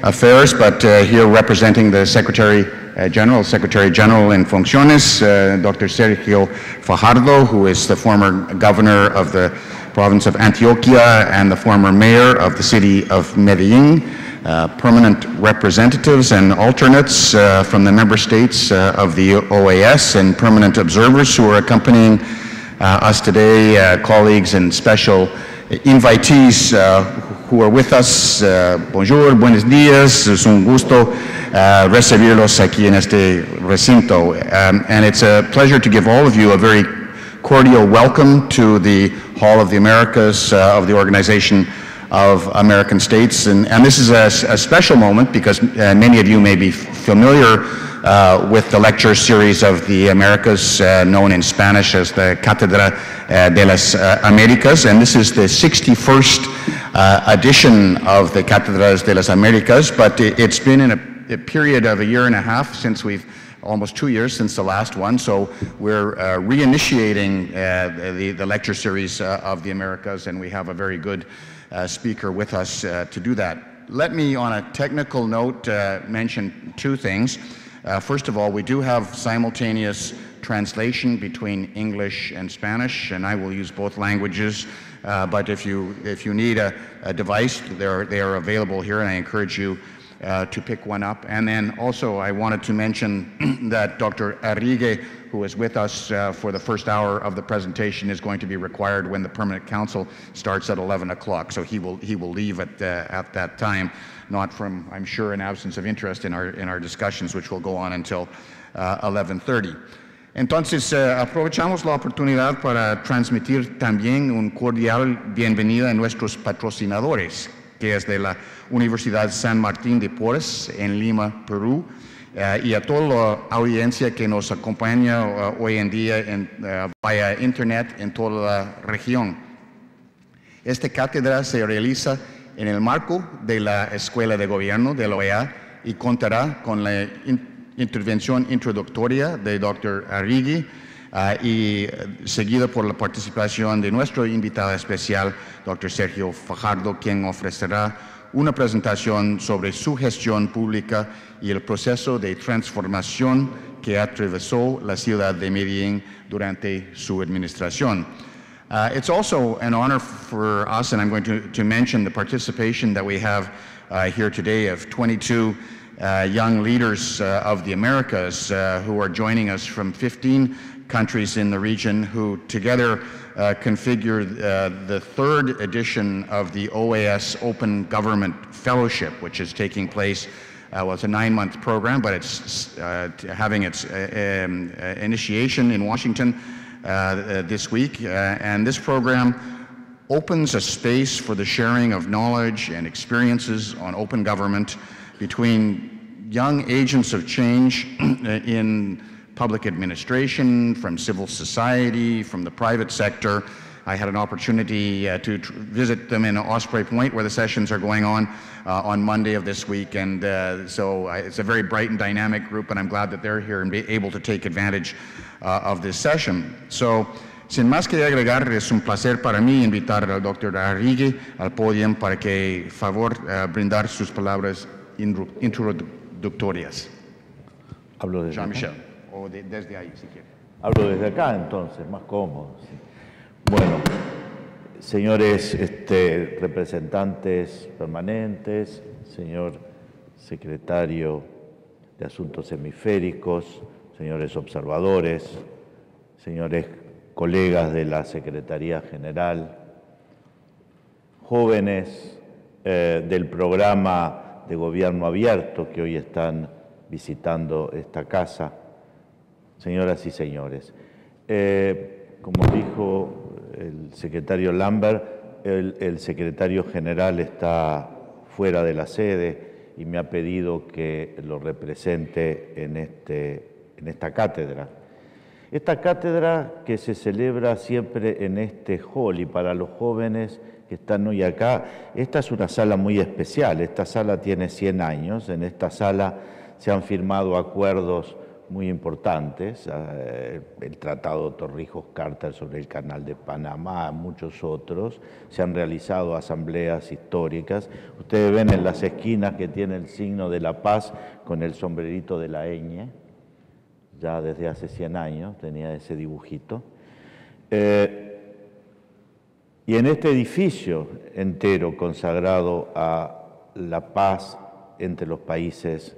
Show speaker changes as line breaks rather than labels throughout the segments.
Affairs, but here representing the Secretary General in Funciones, Dr. Sergio Fajardo, who is the former governor of the province of Antioquia and the former mayor of the city of Medellin, permanent representatives and alternates from the member states of the OAS, and permanent observers who are accompanying us today, colleagues and special invitees who are with us. Bonjour, buenos días, es un gusto recibirlos aquí en este recinto. And it's a pleasure to give all of you a very cordial welcome to the Hall of the Americas of the Organization of American States. And this is a special moment because many of you may be familiar with the lecture series of the Americas, known in Spanish as the Cátedra de las Américas, and this is the 61st edition of the Cátedras de las Américas, but it's been in a period of a year and a half since almost 2 years since the last one, so we're reinitiating the lecture series of the Americas, and we have a very good speaker with us to do that. Let me, on a technical note, mention two things. First of all, we do have simultaneous translation between English and Spanish, and I will use both languages, but if you need a device, they are available here, and I encourage you to pick one up. And then also I wanted to mention that Dr. Arrigue, who is with us for the first hour of the presentation, is going to be required when the Permanent Council starts at 11 o'clock. So he will leave at that time, not from, I'm sure, an absence of interest in our discussions, which will go on until 11:30. Entonces, aprovechamos la oportunidad para transmitir también un cordial bienvenida a nuestros patrocinadores, que es de la Universidad San Martín de Porres en Lima, Perú, y a toda la audiencia que nos acompaña hoy en día vía internet en toda la región. Esta cátedra se realiza en el marco de la Escuela de Gobierno de la OEA y contará con la intervención introductoria de Dr. Arrigue y seguida por la participación de nuestro invitado especial, Dr. Sergio Fajardo, quien ofrecerá una presentación sobre su gestión pública y el proceso de transformación que atravesó la ciudad de Medellín durante su administración. It's also an honor for us, and I'm going to mention the participation that we have here today of 22 young leaders of the Americas who are joining us from 15 countries in the region, who together configure the third edition of the OAS Open Government Fellowship, which is taking place, well, it's a 9-month program, but it's having its initiation in Washington this week. And this program opens a space for the sharing of knowledge and experiences on open government between young agents of change in public administration, from civil society, from the private sector. I had an opportunity to visit them in Osprey Point, where the sessions are going on Monday of this week, and so it's a very bright and dynamic group, and I'm glad that they're here and be able to take advantage of this session. So, sin más que agregar, es un placer para mí invitar al Dr. Arrigue al podio para que favor brindar sus palabras introductorias.
Hablo desde
Jean-Michel, o desde ahí, si quiere.
Hablo desde acá, entonces, más cómodo. Sí. Bueno, señores representantes permanentes, señor secretario de Asuntos Hemisféricos, señores observadores, señores colegas de la Secretaría General, jóvenes del programa de Gobierno Abierto que hoy están visitando esta casa, señoras y señores. Como dijo el secretario Lambert, el secretario general está fuera de la sede y me ha pedido que lo represente en esta cátedra. Esta cátedra que se celebra siempre en este hall, y para los jóvenes que están hoy acá, esta es una sala muy especial. Esta sala tiene 100 años. En esta sala se han firmado acuerdos muy importantes, el Tratado Torrijos-Carter sobre el Canal de Panamá, muchos otros. Se han realizado asambleas históricas. Ustedes ven en las esquinas que tiene el signo de la paz con el sombrerito de la ñ, ya desde hace 100 años tenía ese dibujito. Y en este edificio entero consagrado a la paz entre los países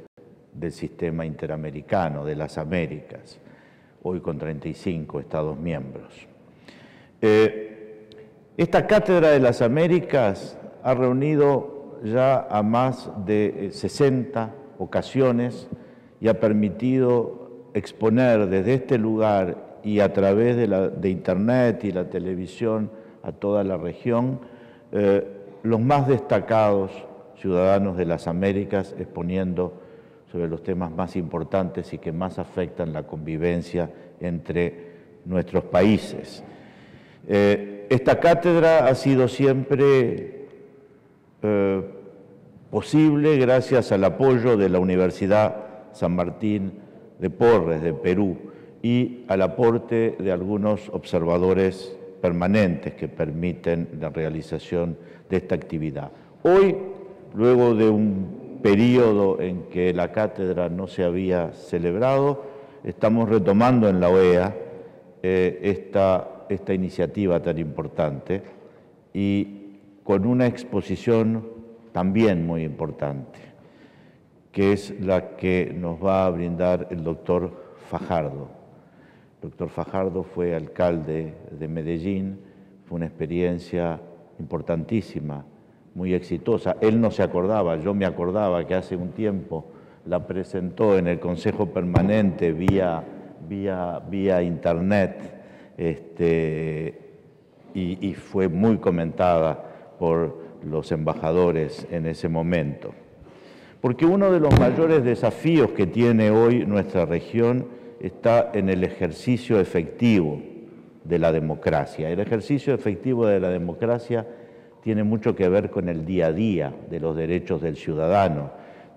del sistema interamericano, de las Américas, hoy con 35 Estados miembros. Esta Cátedra de las Américas ha reunido ya a más de 60 ocasiones y ha permitido exponer desde este lugar y a través de Internet y la televisión a toda la región los más destacados ciudadanos de las Américas exponiendo sobre los temas más importantes y que más afectan la convivencia entre nuestros países. Esta cátedra ha sido siempre posible gracias al apoyo de la Universidad San Martín de Porres, de Perú, y al aporte de algunos observadores permanentes que permiten la realización de esta actividad. Hoy, luego de un periodo en que la cátedra no se había celebrado, estamos retomando en la OEA esta iniciativa tan importante y con una exposición también muy importante, que es la que nos va a brindar el doctor Fajardo. El doctor Fajardo fue alcalde de Medellín, fue una experiencia importantísima, muy exitosa. Él no se acordaba, yo me acordaba que hace un tiempo la presentó en el Consejo Permanente vía Internet y fue muy comentada por los embajadores en ese momento. Porque uno de los mayores desafíos que tiene hoy nuestra región está en el ejercicio efectivo de la democracia. El ejercicio efectivo de la democracia tiene mucho que ver con el día a día de los derechos del ciudadano,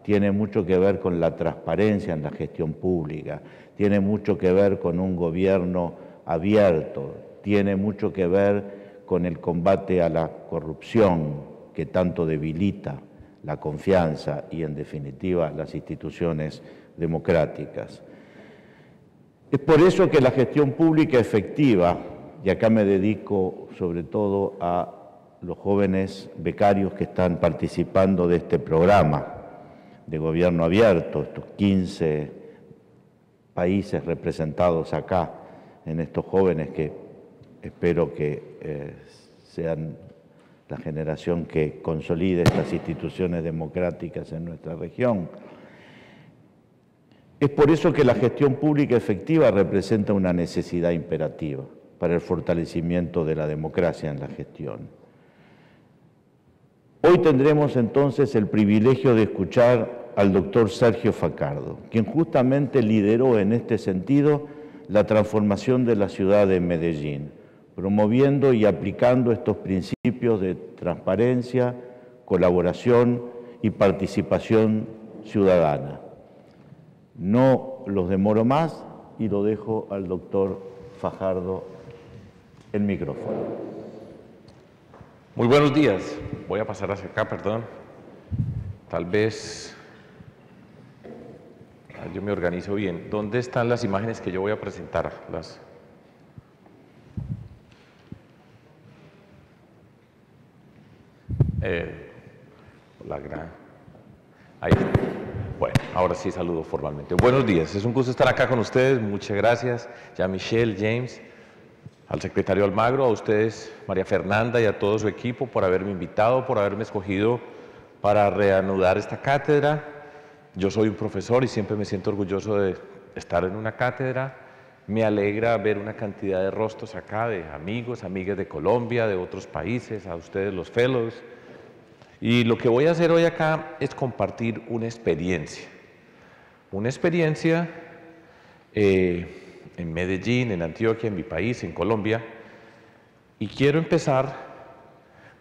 tiene mucho que ver con la transparencia en la gestión pública, tiene mucho que ver con un gobierno abierto, tiene mucho que ver con el combate a la corrupción que tanto debilita la confianza y, en definitiva, las instituciones democráticas. Es por eso que la gestión pública efectiva, y acá me dedico sobre todo a los jóvenes becarios que están participando de este programa de gobierno abierto, estos 15 países representados acá, en estos jóvenes que espero que sean la generación que consolide estas instituciones democráticas en nuestra región. Es por eso que la gestión pública efectiva representa una necesidad imperativa para el fortalecimiento de la democracia en la gestión. Hoy tendremos entonces el privilegio de escuchar al doctor Sergio Fajardo, quien justamente lideró en este sentido la transformación de la ciudad de Medellín, promoviendo y aplicando estos principios de transparencia, colaboración y participación ciudadana. No los demoro más y lo dejo al doctor Fajardo el micrófono.
Muy buenos días. Voy a pasar hacia acá, perdón. Tal vez yo me organizo bien. ¿Dónde están las imágenes que yo voy a presentar? Ahí. Bueno, ahora sí saludo formalmente. Buenos días, es un gusto estar acá con ustedes. Muchas gracias, ya Michelle, James, al secretario Almagro, a ustedes, María Fernanda, y a todo su equipo por haberme invitado, por haberme escogido para reanudar esta cátedra. Yo soy un profesor y siempre me siento orgulloso de estar en una cátedra. Me alegra ver una cantidad de rostros acá, de amigos, amigas de Colombia, de otros países, a ustedes los fellows. Y lo que voy a hacer hoy acá es compartir una experiencia en Medellín, en Antioquia, en mi país, en Colombia, y quiero empezar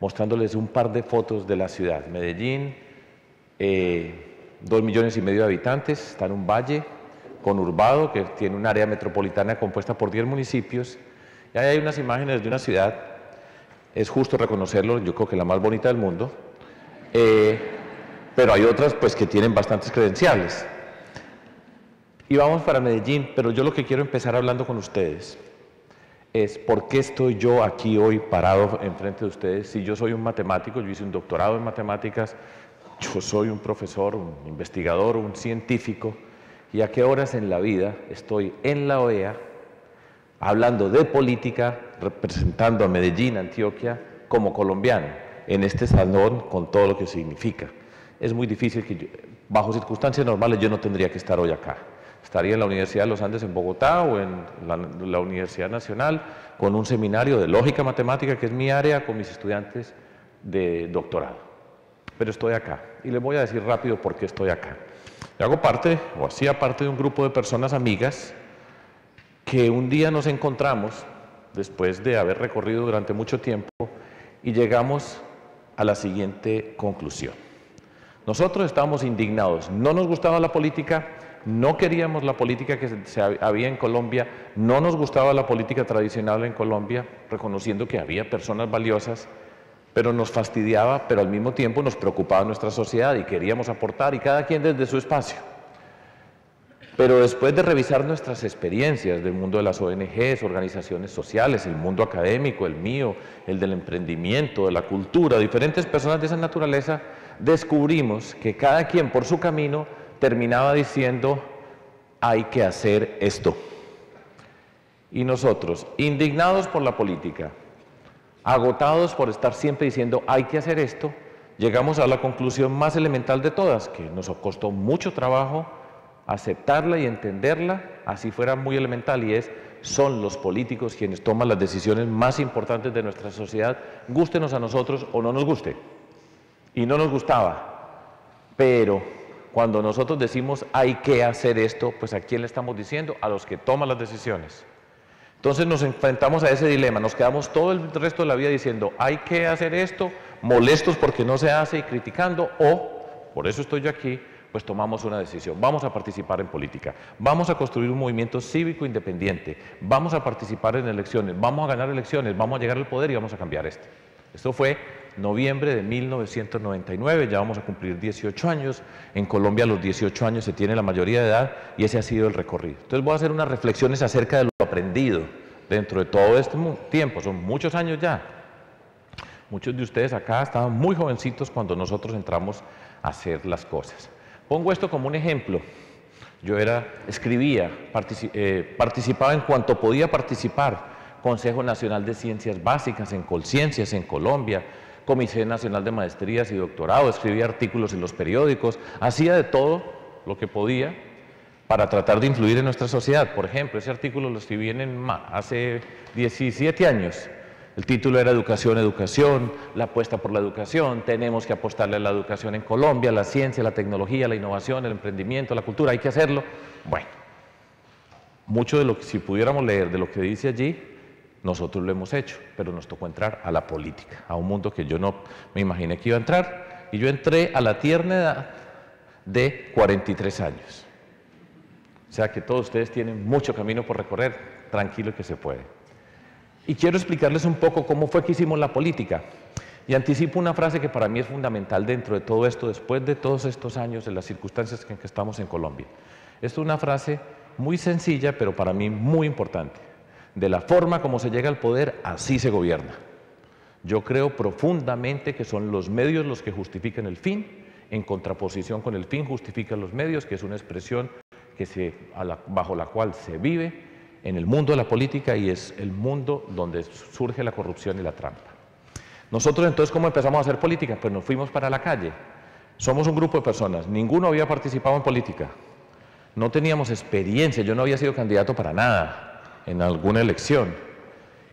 mostrándoles un par de fotos de la ciudad. Medellín, 2,5 millones de habitantes, está en un valle, conurbado que tiene un área metropolitana compuesta por 10 municipios. Y ahí hay unas imágenes de una ciudad, es justo reconocerlo, yo creo que la más bonita del mundo, pero hay otras pues que tienen bastantes credenciales. Y vamos para Medellín, pero yo lo que quiero empezar hablando con ustedes es por qué estoy yo aquí hoy parado enfrente de ustedes. Si yo soy un matemático, yo hice un doctorado en matemáticas, yo soy un profesor, un investigador, un científico, y a qué horas en la vida estoy en la OEA hablando de política, representando a Medellín, Antioquia, como colombiano, en este salón con todo lo que significa. Es muy difícil que bajo circunstancias normales yo no tendría que estar hoy acá. Estaría en la Universidad de los Andes en Bogotá o en la Universidad Nacional con un seminario de lógica matemática, que es mi área, con mis estudiantes de doctorado. Pero estoy acá y les voy a decir rápido por qué estoy acá. Yo hago parte, o hacía parte de un grupo de personas amigas que un día nos encontramos, después de haber recorrido durante mucho tiempo, y llegamos a la siguiente conclusión. Nosotros estábamos indignados, no nos gustaba la política, no queríamos la política que había en Colombia, no nos gustaba la política tradicional en Colombia, reconociendo que había personas valiosas, pero nos fastidiaba, pero al mismo tiempo nos preocupaba nuestra sociedad y queríamos aportar, y cada quien desde su espacio. Pero después de revisar nuestras experiencias del mundo de las ONGs, organizaciones sociales, el mundo académico, el mío, el del emprendimiento, de la cultura, diferentes personas de esa naturaleza, descubrimos que cada quien por su camino terminaba diciendo, hay que hacer esto. Y nosotros, indignados por la política, agotados por estar siempre diciendo, hay que hacer esto, llegamos a la conclusión más elemental de todas, que nos costó mucho trabajo aceptarla y entenderla, así fuera muy elemental, y es, son los políticos quienes toman las decisiones más importantes de nuestra sociedad, gústenos a nosotros o no nos guste. Y no nos gustaba, pero cuando nosotros decimos hay que hacer esto, pues ¿a quién le estamos diciendo? A los que toman las decisiones. Entonces nos enfrentamos a ese dilema, nos quedamos todo el resto de la vida diciendo hay que hacer esto, molestos porque no se hace y criticando, o, por eso estoy yo aquí, pues tomamos una decisión, vamos a participar en política, vamos a construir un movimiento cívico independiente, vamos a participar en elecciones, vamos a ganar elecciones, vamos a llegar al poder y vamos a cambiar esto. Esto fue noviembre de 1999, ya vamos a cumplir 18 años, en Colombia a los 18 años se tiene la mayoría de edad y ese ha sido el recorrido. Entonces voy a hacer unas reflexiones acerca de lo aprendido dentro de todo este tiempo, son muchos años ya. Muchos de ustedes acá estaban muy jovencitos cuando nosotros entramos a hacer las cosas. Pongo esto como un ejemplo. Yo escribía, participaba en cuanto podía participar. Consejo Nacional de Ciencias Básicas en Colciencias en Colombia, Comisión Nacional de Maestrías y Doctorado, escribía artículos en los periódicos, hacía de todo lo que podía para tratar de influir en nuestra sociedad. Por ejemplo, ese artículo lo escribí hace 17 años. El título era Educación, Educación, la apuesta por la educación, tenemos que apostarle a la educación en Colombia, la ciencia, la tecnología, la innovación, el emprendimiento, la cultura, hay que hacerlo. Bueno, mucho de lo que, si pudiéramos leer de lo que dice allí, nosotros lo hemos hecho, pero nos tocó entrar a la política, a un mundo que yo no me imaginé que iba a entrar, y yo entré a la tierna edad de 43 años. O sea que todos ustedes tienen mucho camino por recorrer, tranquilo que se puede. Y quiero explicarles un poco cómo fue que hicimos la política. Y anticipo una frase que para mí es fundamental dentro de todo esto, después de todos estos años, de las circunstancias en que estamos en Colombia. Esto es una frase muy sencilla, pero para mí muy importante. De la forma como se llega al poder, así se gobierna. Yo creo profundamente que son los medios los que justifican el fin, en contraposición con el fin justifican los medios, que es una expresión bajo la cual se vive en el mundo de la política y es el mundo donde surge la corrupción y la trampa. Nosotros entonces, ¿cómo empezamos a hacer política? Pues nos fuimos para la calle. Somos un grupo de personas, ninguno había participado en política, no teníamos experiencia, yo no había sido candidato para nada en alguna elección.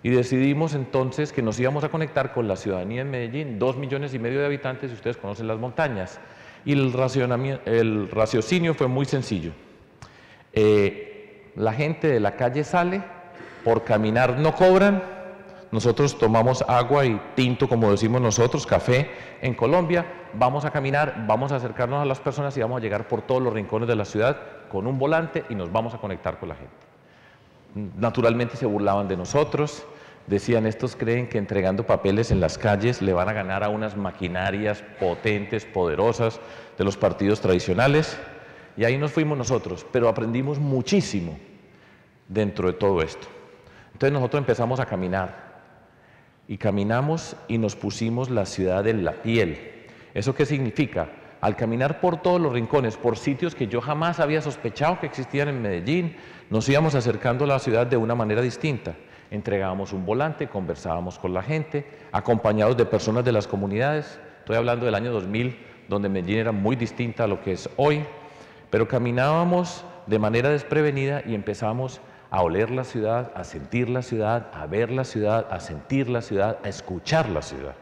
Y decidimos entonces que nos íbamos a conectar con la ciudadanía en Medellín, 2,5 millones de habitantes, y ustedes conocen las montañas. Y el raciocinio fue muy sencillo. La gente de la calle sale, por caminar no cobran, nosotros tomamos agua y tinto, como decimos nosotros, café en Colombia, vamos a caminar, vamos a acercarnos a las personas y vamos a llegar por todos los rincones de la ciudad con un volante y nos vamos a conectar con la gente. Naturalmente se burlaban de nosotros, decían, estos creen que entregando papeles en las calles le van a ganar a unas maquinarias potentes, poderosas de los partidos tradicionales, y ahí nos fuimos nosotros, pero aprendimos muchísimo dentro de todo esto. Entonces nosotros empezamos a caminar, y caminamos y nos pusimos la ciudad en la piel. ¿Eso qué significa? Al caminar por todos los rincones, por sitios que yo jamás había sospechado que existían en Medellín, nos íbamos acercando a la ciudad de una manera distinta. Entregábamos un volante, conversábamos con la gente, acompañados de personas de las comunidades. Estoy hablando del año 2000, donde Medellín era muy distinta a lo que es hoy, pero caminábamos de manera desprevenida y empezamos a oler la ciudad, a sentir la ciudad, a ver la ciudad, a sentir la ciudad, a escuchar la ciudad.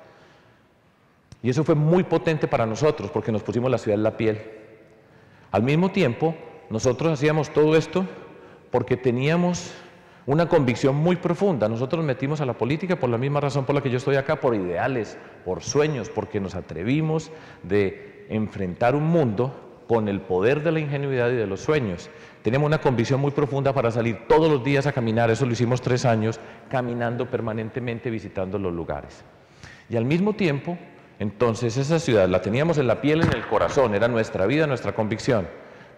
Y eso fue muy potente para nosotros porque nos pusimos la ciudad en la piel. Al mismo tiempo, nosotros hacíamos todo esto porque teníamos una convicción muy profunda. Nosotros nos metimos a la política por la misma razón por la que yo estoy acá, por ideales, por sueños, porque nos atrevimos de enfrentar un mundo con el poder de la ingenuidad y de los sueños. Tenemos una convicción muy profunda para salir todos los días a caminar, eso lo hicimos 3 años, caminando permanentemente, visitando los lugares. Y al mismo tiempo, entonces esa ciudad la teníamos en la piel, en el corazón, era nuestra vida, nuestra convicción,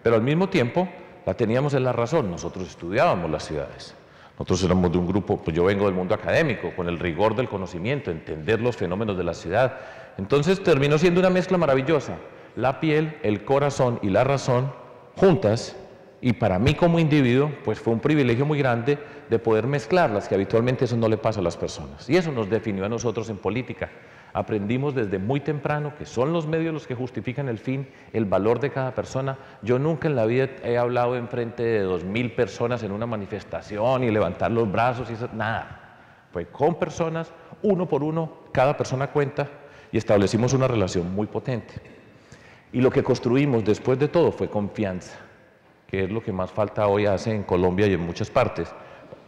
pero al mismo tiempo la teníamos en la razón, nosotros estudiábamos las ciudades. Nosotros éramos de un grupo, pues yo vengo del mundo académico, con el rigor del conocimiento, entender los fenómenos de la ciudad. Entonces terminó siendo una mezcla maravillosa. La piel, el corazón y la razón juntas, y para mí como individuo, pues fue un privilegio muy grande de poder mezclarlas, que habitualmente eso no le pasa a las personas. Y eso nos definió a nosotros en política. Aprendimos desde muy temprano que son los medios los que justifican el fin, el valor de cada persona. Yo nunca en la vida he hablado en frente de 2000 personas en una manifestación y levantar los brazos y eso, nada. Fue con personas, uno por uno, cada persona cuenta, y establecimos una relación muy potente. Y lo que construimos después de todo fue confianza, que es lo que más falta hoy hace en Colombia y en muchas partes,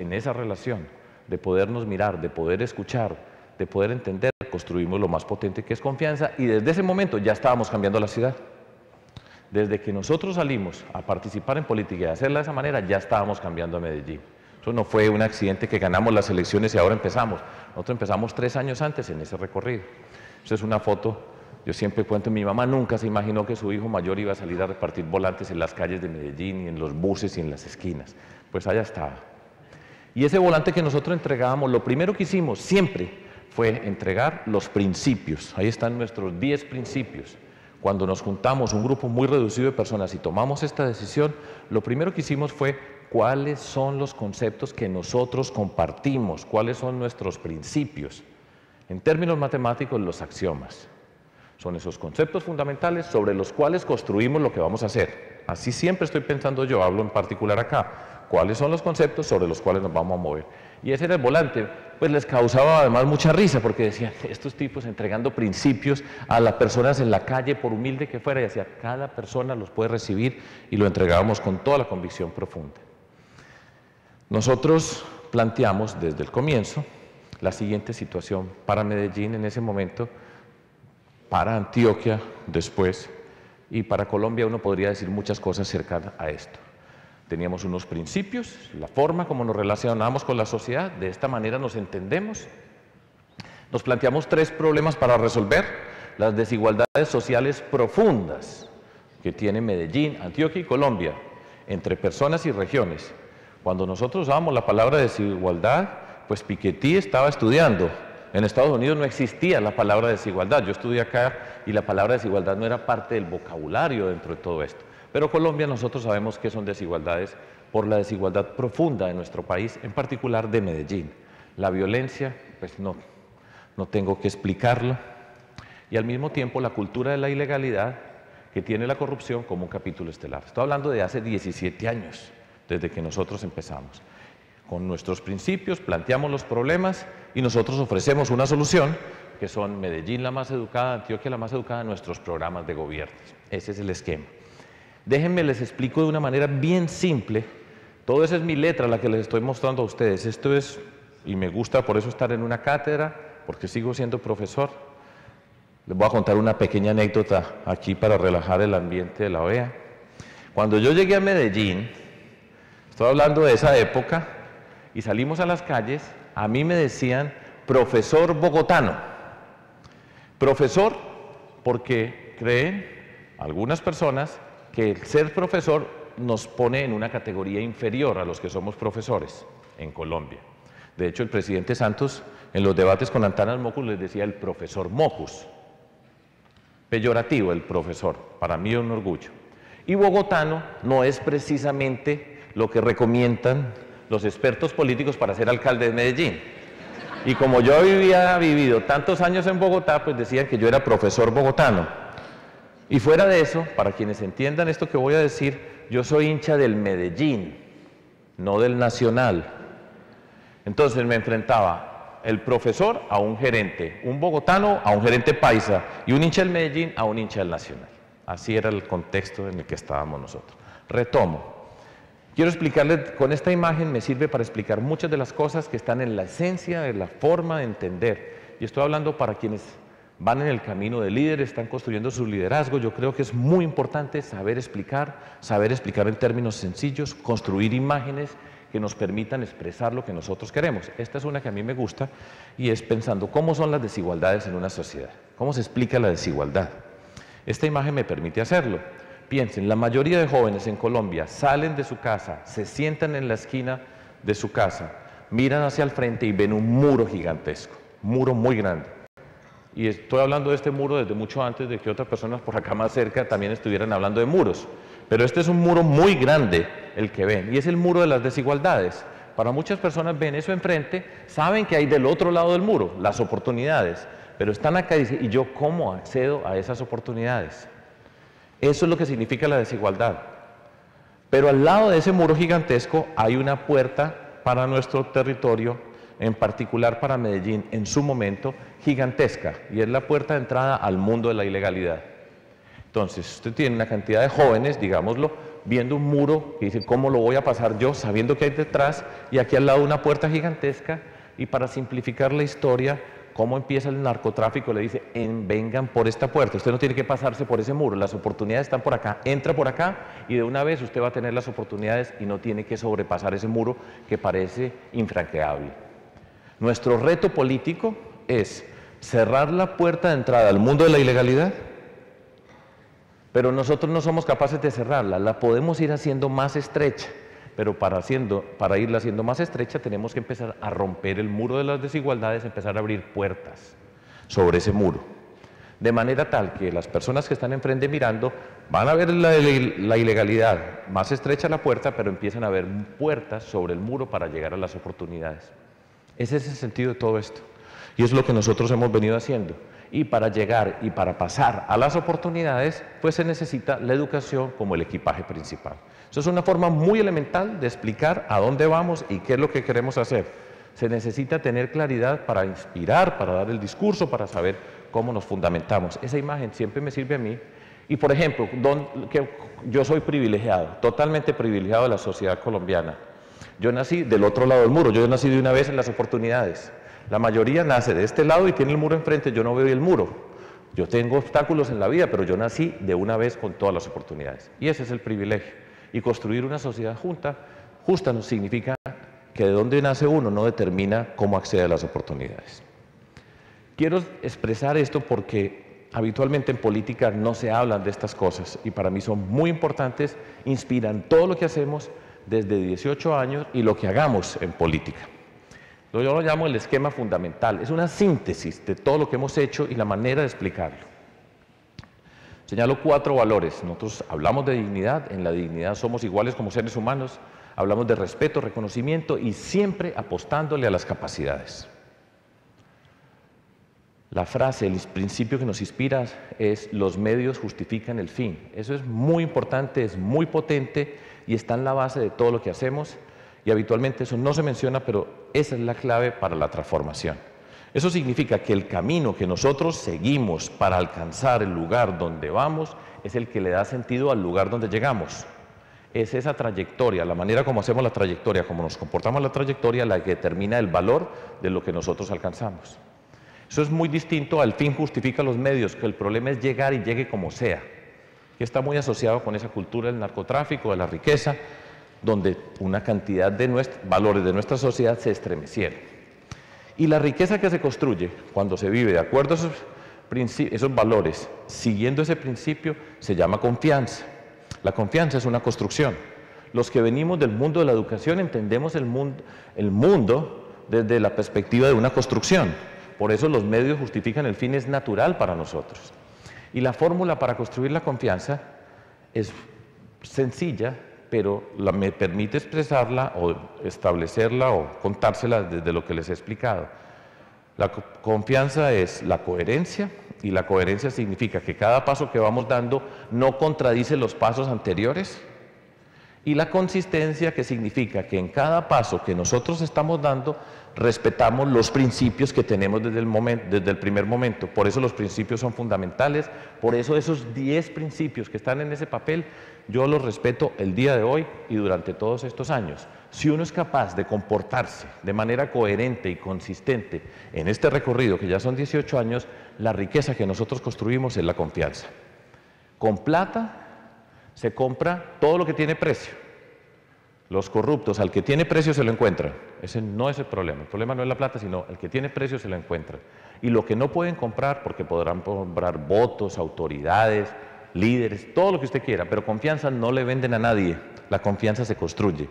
en esa relación de podernos mirar, de poder escuchar, de poder entender, construimos lo más potente que es confianza, y desde ese momento ya estábamos cambiando la ciudad. Desde que nosotros salimos a participar en política y a hacerla de esa manera, ya estábamos cambiando a Medellín. Eso no fue un accidente que ganamos las elecciones y ahora empezamos. Nosotros empezamos 3 años antes en ese recorrido. Esa es una foto. Yo siempre cuento, mi mamá nunca se imaginó que su hijo mayor iba a salir a repartir volantes en las calles de Medellín y en los buses y en las esquinas. Pues allá estaba. Y ese volante que nosotros entregábamos, lo primero que hicimos siempre fue entregar los principios. Ahí están nuestros 10 principios. Cuando nos juntamos un grupo muy reducido de personas y tomamos esta decisión, lo primero que hicimos fue cuáles son los conceptos que nosotros compartimos, cuáles son nuestros principios. En términos matemáticos, los axiomas. Son esos conceptos fundamentales sobre los cuales construimos lo que vamos a hacer. Así siempre estoy pensando yo, hablo en particular acá. ¿Cuáles son los conceptos sobre los cuales nos vamos a mover? Y ese era el volante. Pues les causaba además mucha risa porque decían, estos tipos entregando principios a las personas en la calle, por humilde que fuera, y decía, cada persona los puede recibir, y lo entregábamos con toda la convicción profunda. Nosotros planteamos desde el comienzo la siguiente situación para Medellín en ese momento, para Antioquia después, y para Colombia uno podría decir muchas cosas cercanas a esto. Teníamos unos principios, la forma como nos relacionamos con la sociedad, de esta manera nos entendemos. Nos planteamos 3 problemas para resolver: las desigualdades sociales profundas que tiene Medellín, Antioquia y Colombia, entre personas y regiones. Cuando nosotros usábamos la palabra desigualdad, pues Piketty estaba estudiando. En Estados Unidos no existía la palabra desigualdad. Yo estudié acá y la palabra desigualdad no era parte del vocabulario dentro de todo esto. Pero Colombia, nosotros sabemos que son desigualdades por la desigualdad profunda de nuestro país, en particular de Medellín. La violencia, pues no tengo que explicarlo. Y al mismo tiempo la cultura de la ilegalidad que tiene la corrupción como un capítulo estelar. Estoy hablando de hace 17 años, desde que nosotros empezamos. Con nuestros principios planteamos los problemas y nosotros ofrecemos una solución, que son Medellín la más educada, Antioquia la más educada, nuestros programas de gobierno. Ese es el esquema. Déjenme les explico de una manera bien simple. Todo eso es mi letra, la que les estoy mostrando a ustedes. Esto es, y me gusta por eso estar en una cátedra, porque sigo siendo profesor. Les voy a contar una pequeña anécdota aquí para relajar el ambiente de la OEA. Cuando yo llegué a Medellín, estoy hablando de esa época, y salimos a las calles, a mí me decían profesor bogotano. Profesor porque creen algunas personas que el ser profesor nos pone en una categoría inferior a los que somos profesores en Colombia. De hecho, el presidente Santos en los debates con Antanas Mocus les decía el profesor Mocus. Peyorativo el profesor, para mí es un orgullo. Y bogotano no es precisamente lo que recomiendan los expertos políticos para ser alcalde de Medellín. Y como yo había vivido tantos años en Bogotá, pues decían que yo era profesor bogotano. Y fuera de eso, para quienes entiendan esto que voy a decir, yo soy hincha del Medellín, no del Nacional. Entonces me enfrentaba el profesor a un gerente, un bogotano a un gerente paisa y un hincha del Medellín a un hincha del Nacional. Así era el contexto en el que estábamos nosotros. Retomo. Quiero explicarles, con esta imagen me sirve para explicar muchas de las cosas que están en la esencia de la forma de entender. Y estoy hablando para quienes van en el camino de líderes, están construyendo su liderazgo. Yo creo que es muy importante saber explicar en términos sencillos, construir imágenes que nos permitan expresar lo que nosotros queremos. Esta es una que a mí me gusta y es pensando cómo son las desigualdades en una sociedad, cómo se explica la desigualdad. Esta imagen me permite hacerlo. Piensen, la mayoría de jóvenes en Colombia salen de su casa, se sientan en la esquina de su casa, miran hacia el frente y ven un muro gigantesco, un muro muy grande. Y estoy hablando de este muro desde mucho antes de que otras personas por acá más cerca también estuvieran hablando de muros. Pero este es un muro muy grande el que ven, y es el muro de las desigualdades. Para muchas personas ven eso enfrente, saben que hay del otro lado del muro, las oportunidades, pero están acá y dicen, ¿y yo cómo accedo a esas oportunidades? Eso es lo que significa la desigualdad. Pero al lado de ese muro gigantesco hay una puerta para nuestro territorio, en particular para Medellín, en su momento, gigantesca, y es la puerta de entrada al mundo de la ilegalidad. Entonces, usted tiene una cantidad de jóvenes, digámoslo, viendo un muro y dice, ¿cómo lo voy a pasar yo? Sabiendo que hay detrás, y aquí al lado una puerta gigantesca, y para simplificar la historia, ¿cómo empieza el narcotráfico? Le dice, vengan por esta puerta, usted no tiene que pasarse por ese muro, las oportunidades están por acá, entra por acá y de una vez usted va a tener las oportunidades y no tiene que sobrepasar ese muro que parece infranqueable. Nuestro reto político es cerrar la puerta de entrada al mundo de la ilegalidad, pero nosotros no somos capaces de cerrarla, la podemos ir haciendo más estrecha. Pero para irla haciendo más estrecha tenemos que empezar a romper el muro de las desigualdades, empezar a abrir puertas sobre ese muro. De manera tal que las personas que están enfrente mirando van a ver la ilegalidad, más estrecha la puerta, pero empiezan a ver puertas sobre el muro para llegar a las oportunidades. Ese es el sentido de todo esto. Y es lo que nosotros hemos venido haciendo. Y para llegar y para pasar a las oportunidades, pues se necesita la educación como el equipaje principal. Eso es una forma muy elemental de explicar a dónde vamos y qué es lo que queremos hacer. Se necesita tener claridad para inspirar, para dar el discurso, para saber cómo nos fundamentamos. Esa imagen siempre me sirve a mí. Y por ejemplo, yo soy privilegiado, totalmente privilegiado de la sociedad colombiana. Yo nací del otro lado del muro, yo nací de una vez en las oportunidades. La mayoría nace de este lado y tiene el muro enfrente, yo no veo el muro. Yo tengo obstáculos en la vida, pero yo nací de una vez con todas las oportunidades. Y ese es el privilegio. Y construir una sociedad justa nos significa que de dónde nace uno no determina cómo accede a las oportunidades. Quiero expresar esto porque habitualmente en política no se hablan de estas cosas y para mí son muy importantes, inspiran todo lo que hacemos desde 18 años y lo que hagamos en política. Yo lo llamo el esquema fundamental, es una síntesis de todo lo que hemos hecho y la manera de explicarlo. Señalo 4 valores. Nosotros hablamos de dignidad, en la dignidad somos iguales como seres humanos, hablamos de respeto, reconocimiento y siempre apostándole a las capacidades. La frase, el principio que nos inspira es los medios justifican el fin. Eso es muy importante, es muy potente y está en la base de todo lo que hacemos y habitualmente eso no se menciona, pero esa es la clave para la transformación. Eso significa que el camino que nosotros seguimos para alcanzar el lugar donde vamos es el que le da sentido al lugar donde llegamos. Es esa trayectoria, la manera como hacemos la trayectoria, como nos comportamos en la trayectoria, la que determina el valor de lo que nosotros alcanzamos. Eso es muy distinto al fin justifica los medios, que el problema es llegar y llegue como sea, que está muy asociado con esa cultura del narcotráfico, de la riqueza, donde una cantidad de valores de nuestra sociedad se estremecieron. Y la riqueza que se construye cuando se vive de acuerdo a esos valores, siguiendo ese principio, se llama confianza. La confianza es una construcción. Los que venimos del mundo de la educación entendemos el mundo desde la perspectiva de una construcción. Por eso los medios justifican el fin, es natural para nosotros. Y la fórmula para construir la confianza es sencilla, pero me permite expresarla o establecerla o contársela desde lo que les he explicado. La confianza es la coherencia, y la coherencia significa que cada paso que vamos dando no contradice los pasos anteriores, y la consistencia, que significa que en cada paso que nosotros estamos dando respetamos los principios que tenemos desde el primer momento. Por eso los principios son fundamentales, por eso esos 10 principios que están en ese papel yo los respeto el día de hoy y durante todos estos años. Si uno es capaz de comportarse de manera coherente y consistente en este recorrido, que ya son 18 años, la riqueza que nosotros construimos es la confianza. Con plata se compra todo lo que tiene precio. Los corruptos, al que tiene precio se lo encuentran. Ese no es el problema no es la plata, sino el que tiene precio se lo encuentran. Y lo que no pueden comprar, porque podrán comprar votos, autoridades, líderes, todo lo que usted quiera, pero confianza no le venden a nadie, la confianza se construye.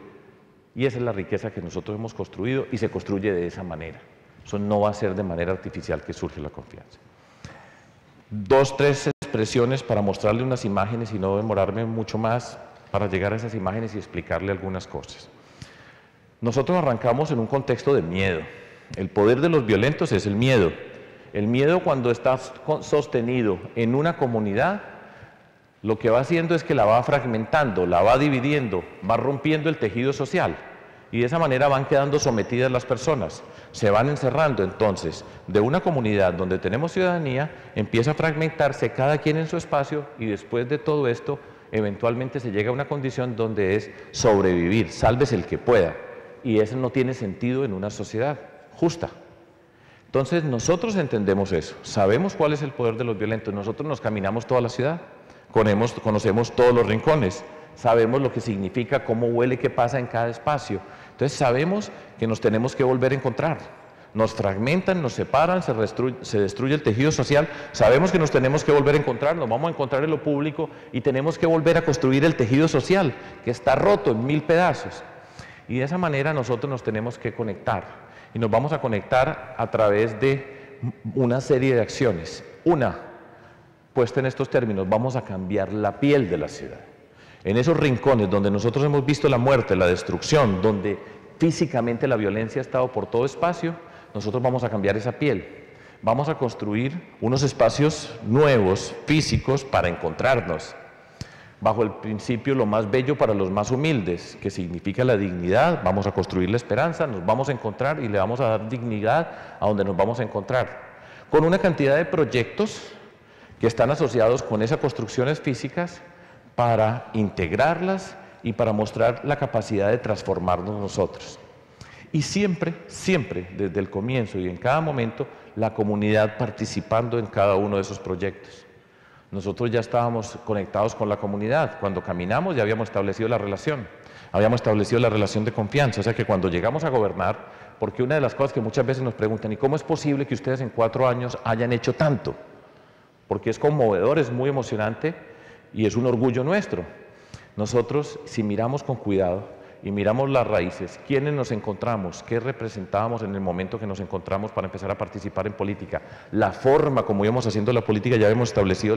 Y esa es la riqueza que nosotros hemos construido y se construye de esa manera. Eso no va a ser de manera artificial que surge la confianza. 2, 3 expresiones para mostrarle unas imágenes y no demorarme mucho más para llegar a esas imágenes y explicarle algunas cosas. Nosotros arrancamos en un contexto de miedo. El poder de los violentos es el miedo. El miedo, cuando está sostenido en una comunidad, lo que va haciendo es que la va fragmentando, la va dividiendo, va rompiendo el tejido social. Y de esa manera van quedando sometidas las personas, se van encerrando. Entonces, de una comunidad donde tenemos ciudadanía, empieza a fragmentarse cada quien en su espacio, y después de todo esto, eventualmente se llega a una condición donde es sobrevivir, sálvese el que pueda. Y eso no tiene sentido en una sociedad justa. Entonces, nosotros entendemos eso, sabemos cuál es el poder de los violentos. Nosotros nos caminamos toda la ciudad, conocemos todos los rincones, sabemos lo que significa, cómo huele, qué pasa en cada espacio. Entonces sabemos que nos tenemos que volver a encontrar. Nos fragmentan, nos separan, se destruye el tejido social. Sabemos que nos tenemos que volver a encontrar, nos vamos a encontrar en lo público y tenemos que volver a construir el tejido social, que está roto en 1000 pedazos. Y de esa manera nosotros nos tenemos que conectar. Y nos vamos a conectar a través de una serie de acciones. Una, puesta en estos términos, vamos a cambiar la piel de la ciudad. En esos rincones donde nosotros hemos visto la muerte, la destrucción, donde físicamente la violencia ha estado por todo espacio, nosotros vamos a cambiar esa piel. Vamos a construir unos espacios nuevos, físicos, para encontrarnos. Bajo el principio, lo más bello para los más humildes, que significa la dignidad. Vamos a construir la esperanza, nos vamos a encontrar y le vamos a dar dignidad a donde nos vamos a encontrar. Con una cantidad de proyectos que están asociados con esas construcciones físicas, para integrarlas y para mostrar la capacidad de transformarnos nosotros. Y siempre, siempre, desde el comienzo y en cada momento, la comunidad participando en cada uno de esos proyectos. Nosotros ya estábamos conectados con la comunidad. Cuando caminamos ya habíamos establecido la relación. Habíamos establecido la relación de confianza. O sea que cuando llegamos a gobernar, porque una de las cosas que muchas veces nos preguntan, ¿y cómo es posible que ustedes en 4 años hayan hecho tanto? Porque es conmovedor, es muy emocionante, y es un orgullo nuestro. Nosotros, si miramos con cuidado y miramos las raíces, quiénes nos encontramos, qué representábamos en el momento que nos encontramos para empezar a participar en política, la forma como íbamos haciendo la política, ya habíamos establecido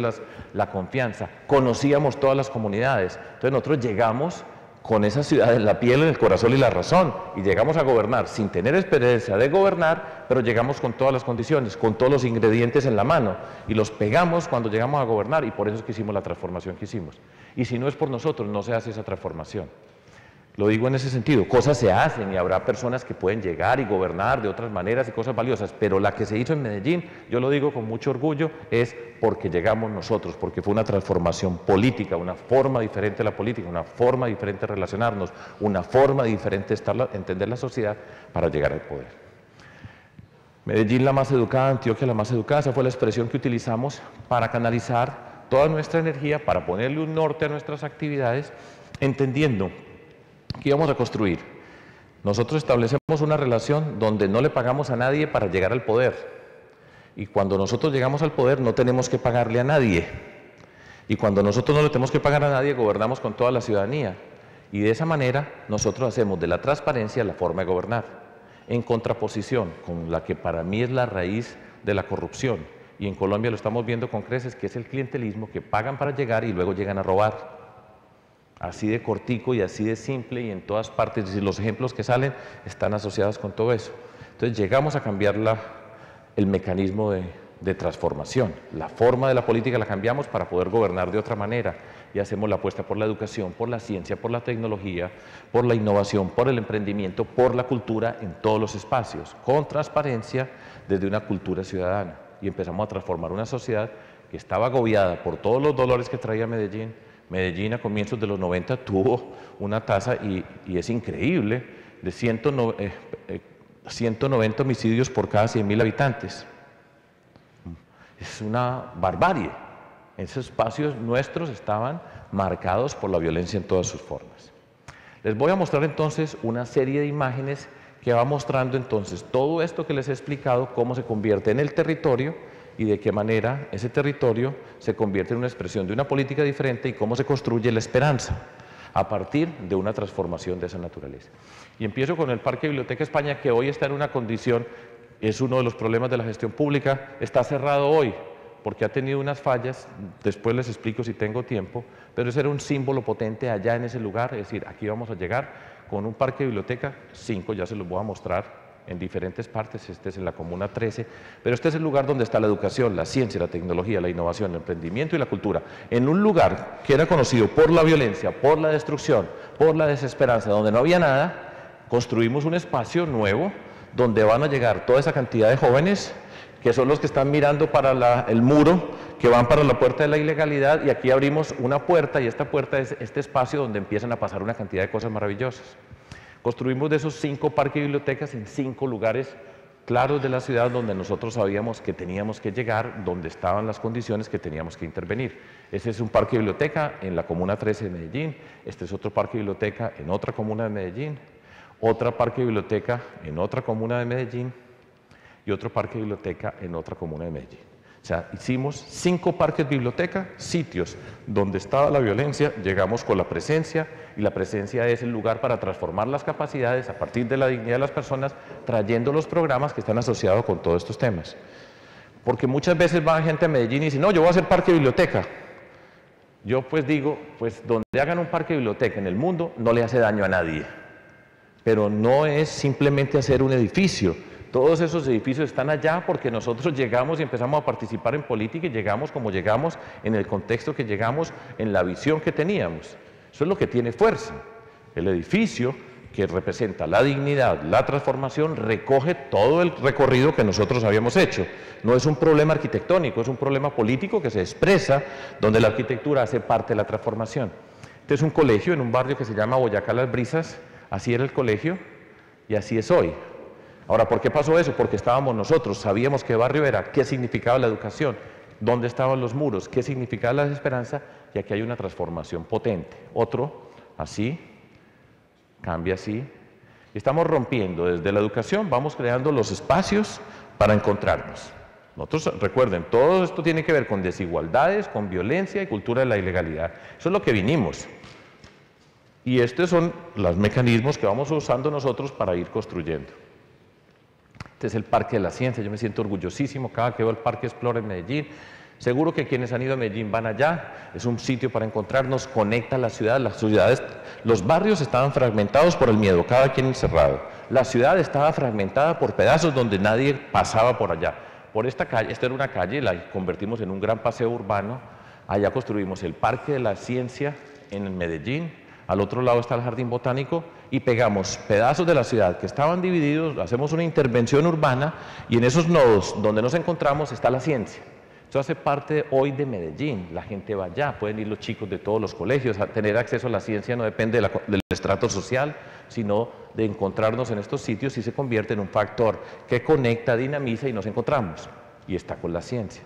la confianza, conocíamos todas las comunidades. Entonces nosotros llegamos con esa ciudad en la piel, en el corazón y la razón, y llegamos a gobernar sin tener experiencia de gobernar, pero llegamos con todas las condiciones, con todos los ingredientes en la mano, y los pegamos cuando llegamos a gobernar, y por eso es que hicimos la transformación que hicimos. Y si no es por nosotros, no se hace esa transformación. Lo digo en ese sentido, cosas se hacen y habrá personas que pueden llegar y gobernar de otras maneras y cosas valiosas, pero la que se hizo en Medellín, yo lo digo con mucho orgullo, es porque llegamos nosotros, porque fue una transformación política, una forma diferente de la política, una forma diferente de relacionarnos, una forma diferente de entender la sociedad para llegar al poder. Medellín la más educada, Antioquia la más educada, esa fue la expresión que utilizamos para canalizar toda nuestra energía, para ponerle un norte a nuestras actividades, entendiendo que íbamos a construir. Nosotros establecemos una relación donde no le pagamos a nadie para llegar al poder. Y cuando nosotros llegamos al poder no tenemos que pagarle a nadie. Y cuando nosotros no le tenemos que pagar a nadie, gobernamos con toda la ciudadanía. Y de esa manera nosotros hacemos de la transparencia la forma de gobernar, en contraposición con la que para mí es la raíz de la corrupción. Y en Colombia lo estamos viendo con creces, que es el clientelismo, que pagan para llegar y luego llegan a robar. Así de cortico y así de simple, y en todas partes, es decir, los ejemplos que salen están asociados con todo eso. Entonces llegamos a cambiar el mecanismo de transformación. La forma de la política la cambiamos para poder gobernar de otra manera, y hacemos la apuesta por la educación, por la ciencia, por la tecnología, por la innovación, por el emprendimiento, por la cultura en todos los espacios, con transparencia desde una cultura ciudadana. Y empezamos a transformar una sociedad que estaba agobiada por todos los dolores que traía Medellín. Medellín a comienzos de los 90 tuvo una tasa, y es increíble, de 190 homicidios por cada 100.000 habitantes. Es una barbarie. Esos espacios nuestros estaban marcados por la violencia en todas sus formas. Les voy a mostrar entonces una serie de imágenes que va mostrando entonces todo esto que les he explicado, cómo se convierte en el territorio y de qué manera ese territorio se convierte en una expresión de una política diferente, y cómo se construye la esperanza a partir de una transformación de esa naturaleza. Y empiezo con el Parque Biblioteca España, que hoy está en una condición, es uno de los problemas de la gestión pública, está cerrado hoy porque ha tenido unas fallas, después les explico si tengo tiempo, pero ese era un símbolo potente allá en ese lugar, es decir, aquí vamos a llegar con un parque biblioteca, 5, ya se los voy a mostrar en diferentes partes, este es en la Comuna 13, pero este es el lugar donde está la educación, la ciencia, la tecnología, la innovación, el emprendimiento y la cultura, en un lugar que era conocido por la violencia, por la destrucción, por la desesperanza, donde no había nada. Construimos un espacio nuevo donde van a llegar toda esa cantidad de jóvenes que son los que están mirando para el muro, que van para la puerta de la ilegalidad, y aquí abrimos una puerta, y esta puerta es este espacio donde empiezan a pasar una cantidad de cosas maravillosas. Construimos de esos 5 parques y bibliotecas en 5 lugares claros de la ciudad donde nosotros sabíamos que teníamos que llegar, donde estaban las condiciones que teníamos que intervenir. Este es un parque y biblioteca en la Comuna 13 de Medellín, este es otro parque y biblioteca en otra comuna de Medellín, otra parque y biblioteca en otra comuna de Medellín, y otro parque de biblioteca en otra comuna de Medellín. O sea, hicimos 5 parques biblioteca, sitios donde estaba la violencia, llegamos con la presencia, y la presencia es el lugar para transformar las capacidades a partir de la dignidad de las personas, trayendo los programas que están asociados con todos estos temas. Porque muchas veces va gente a Medellín y dice, no, yo voy a hacer parque biblioteca. Yo pues digo, pues donde hagan un parque biblioteca en el mundo no le hace daño a nadie. Pero no es simplemente hacer un edificio. Todos esos edificios están allá porque nosotros llegamos y empezamos a participar en política, y llegamos como llegamos, en el contexto que llegamos, en la visión que teníamos. Eso es lo que tiene fuerza. El edificio, que representa la dignidad, la transformación, recoge todo el recorrido que nosotros habíamos hecho. No es un problema arquitectónico, es un problema político que se expresa, donde la arquitectura hace parte de la transformación. Este es un colegio en un barrio que se llama Boyacá Las Brisas, así era el colegio y así es hoy. Ahora, ¿por qué pasó eso? Porque estábamos nosotros, sabíamos qué barrio era, qué significaba la educación, dónde estaban los muros, qué significaba la desesperanza, y aquí hay una transformación potente. Otro, así, cambia así. Estamos rompiendo desde la educación, vamos creando los espacios para encontrarnos. Nosotros, recuerden, todo esto tiene que ver con desigualdades, con violencia y cultura de la ilegalidad. Eso es lo que vinimos. Y estos son los mecanismos que vamos usando nosotros para ir construyendo. Este es el Parque de la Ciencia, yo me siento orgullosísimo cada que veo el Parque Explora en Medellín. Seguro que quienes han ido a Medellín van allá, es un sitio para encontrarnos, conecta las ciudades, los barrios estaban fragmentados por el miedo, cada quien encerrado. La ciudad estaba fragmentada por pedazos donde nadie pasaba por allá. Por esta calle, esta era una calle, la convertimos en un gran paseo urbano, allá construimos el Parque de la Ciencia en Medellín, al otro lado está el Jardín Botánico, y pegamos pedazos de la ciudad que estaban divididos, hacemos una intervención urbana, y en esos nodos donde nos encontramos está la ciencia. Eso hace parte hoy de Medellín, la gente va allá, pueden ir los chicos de todos los colegios, a tener acceso a la ciencia no depende del estrato social, sino de encontrarnos en estos sitios y se convierte en un factor que conecta, dinamiza y nos encontramos. Y está con la ciencia.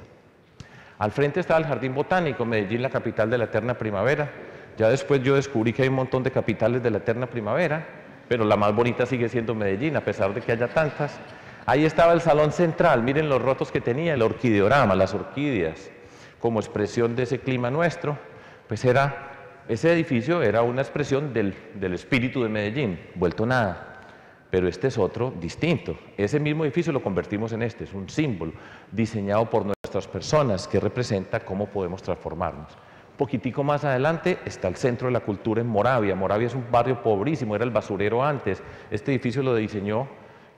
Al frente está el Jardín Botánico, Medellín, la capital de la eterna primavera. Ya después yo descubrí que hay un montón de capitales de la eterna primavera, pero la más bonita sigue siendo Medellín, a pesar de que haya tantas. Ahí estaba el Salón Central, miren los rotos que tenía, el orquideorama, las orquídeas, como expresión de ese clima nuestro. Pues ese edificio era una expresión del espíritu de Medellín, vuelto nada. Pero este es otro distinto. Ese mismo edificio lo convertimos en este, es un símbolo diseñado por nuestras personas que representa cómo podemos transformarnos. Un poquitico más adelante está el Centro de la Cultura en Moravia. Moravia es un barrio pobrísimo, era el basurero antes. Este edificio lo diseñó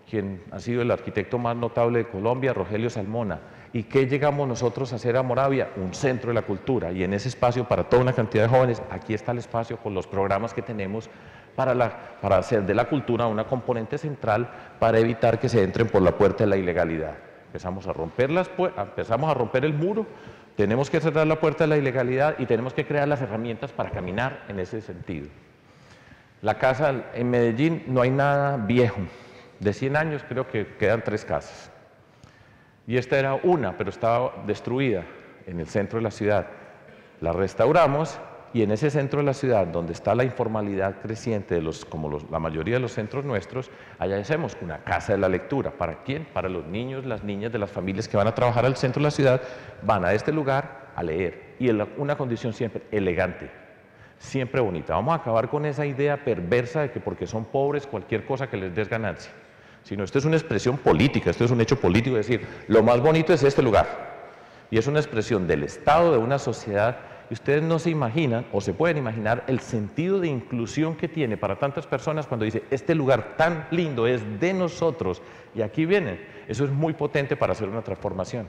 quien ha sido el arquitecto más notable de Colombia, Rogelio Salmona. ¿Y qué llegamos nosotros a hacer a Moravia? Un centro de la cultura. Y en ese espacio, para toda una cantidad de jóvenes, aquí está el espacio con los programas que tenemos para hacer de la cultura una componente central para evitar que se entren por la puerta de la ilegalidad. Empezamos a romper el muro, tenemos que cerrar la puerta de la ilegalidad y tenemos que crear las herramientas para caminar en ese sentido. La casa en Medellín no hay nada viejo. De 100 años creo que quedan 3 casas. Y esta era una, pero estaba destruida en el centro de la ciudad. La restauramos y en ese centro de la ciudad, donde está la informalidad creciente, la mayoría de los centros nuestros, allá hacemos una casa de la lectura. ¿Para quién? Para los niños, las niñas de las familias que van a trabajar al centro de la ciudad, van a este lugar a leer. Y en una condición siempre elegante, siempre bonita. Vamos a acabar con esa idea perversa de que porque son pobres cualquier cosa que les des ganancia. Sino esto es una expresión política, esto es un hecho político, es decir, lo más bonito es este lugar. Y es una expresión del Estado, de una sociedad, y ustedes no se imaginan, o se pueden imaginar, el sentido de inclusión que tiene para tantas personas cuando dice, este lugar tan lindo es de nosotros, y aquí vienen. Eso es muy potente para hacer una transformación.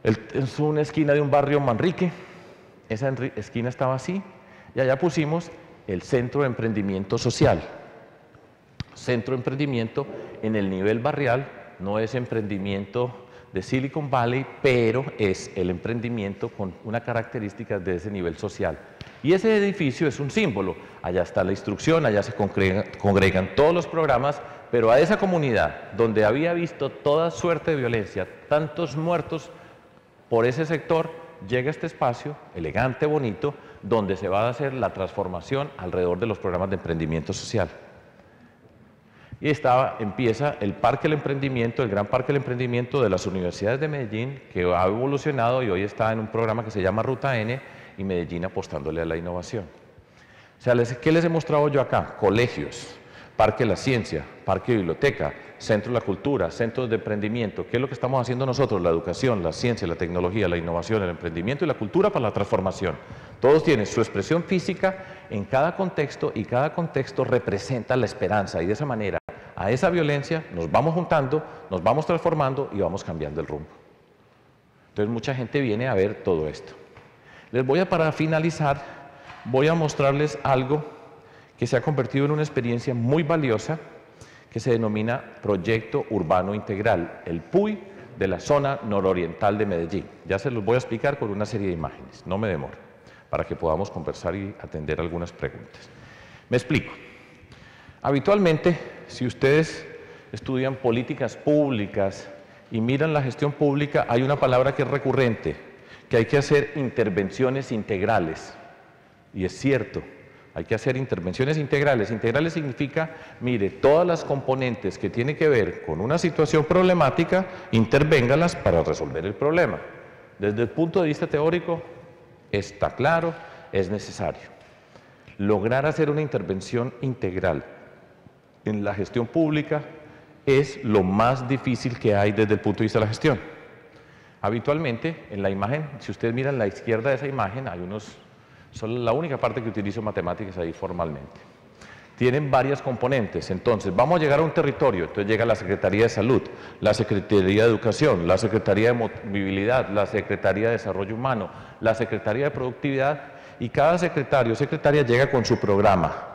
Es una esquina de un barrio Manrique, esa esquina estaba así, y allá pusimos el Centro de Emprendimiento Social. Centro de emprendimiento en el nivel barrial, no es emprendimiento de Silicon Valley, pero es el emprendimiento con una característica de ese nivel social. Y ese edificio es un símbolo, allá está la instrucción, allá se congregan todos los programas, pero a esa comunidad donde había visto toda suerte de violencia, tantos muertos por ese sector, llega este espacio elegante, bonito, donde se va a hacer la transformación alrededor de los programas de emprendimiento social. Y empieza el Parque del Emprendimiento, el Gran Parque del Emprendimiento de las Universidades de Medellín, que ha evolucionado y hoy está en un programa que se llama Ruta N, y Medellín apostándole a la innovación. O sea, ¿qué les he mostrado yo acá? Colegios, Parque de la Ciencia, Parque de Biblioteca, Centro de la Cultura, Centros de Emprendimiento. ¿Qué es lo que estamos haciendo nosotros? La educación, la ciencia, la tecnología, la innovación, el emprendimiento y la cultura para la transformación. Todos tienen su expresión física en cada contexto y cada contexto representa la esperanza y de esa manera a esa violencia nos vamos juntando, nos vamos transformando y vamos cambiando el rumbo. Entonces mucha gente viene a ver todo esto. Para finalizar, voy a mostrarles algo que se ha convertido en una experiencia muy valiosa que se denomina Proyecto Urbano Integral, el PUI de la zona nororiental de Medellín. Ya se los voy a explicar con una serie de imágenes, no me demoro, para que podamos conversar y atender algunas preguntas. Me explico. Habitualmente, si ustedes estudian políticas públicas y miran la gestión pública, hay una palabra que es recurrente, que hay que hacer intervenciones integrales. Y es cierto, hay que hacer intervenciones integrales. Integrales significa, mire, todas las componentes que tienen que ver con una situación problemática, intervéngalas para resolver el problema. Desde el punto de vista teórico, está claro, es necesario. Lograr hacer una intervención integral en la gestión pública es lo más difícil que hay desde el punto de vista de la gestión. Habitualmente, en la imagen, si ustedes miran la izquierda de esa imagen, hay solo la única parte que utilizo matemáticas ahí formalmente. Tienen varias componentes, entonces vamos a llegar a un territorio, entonces llega la Secretaría de Salud, la Secretaría de Educación, la Secretaría de Movilidad, la Secretaría de Desarrollo Humano, la Secretaría de Productividad, y cada secretario o secretaria llega con su programa.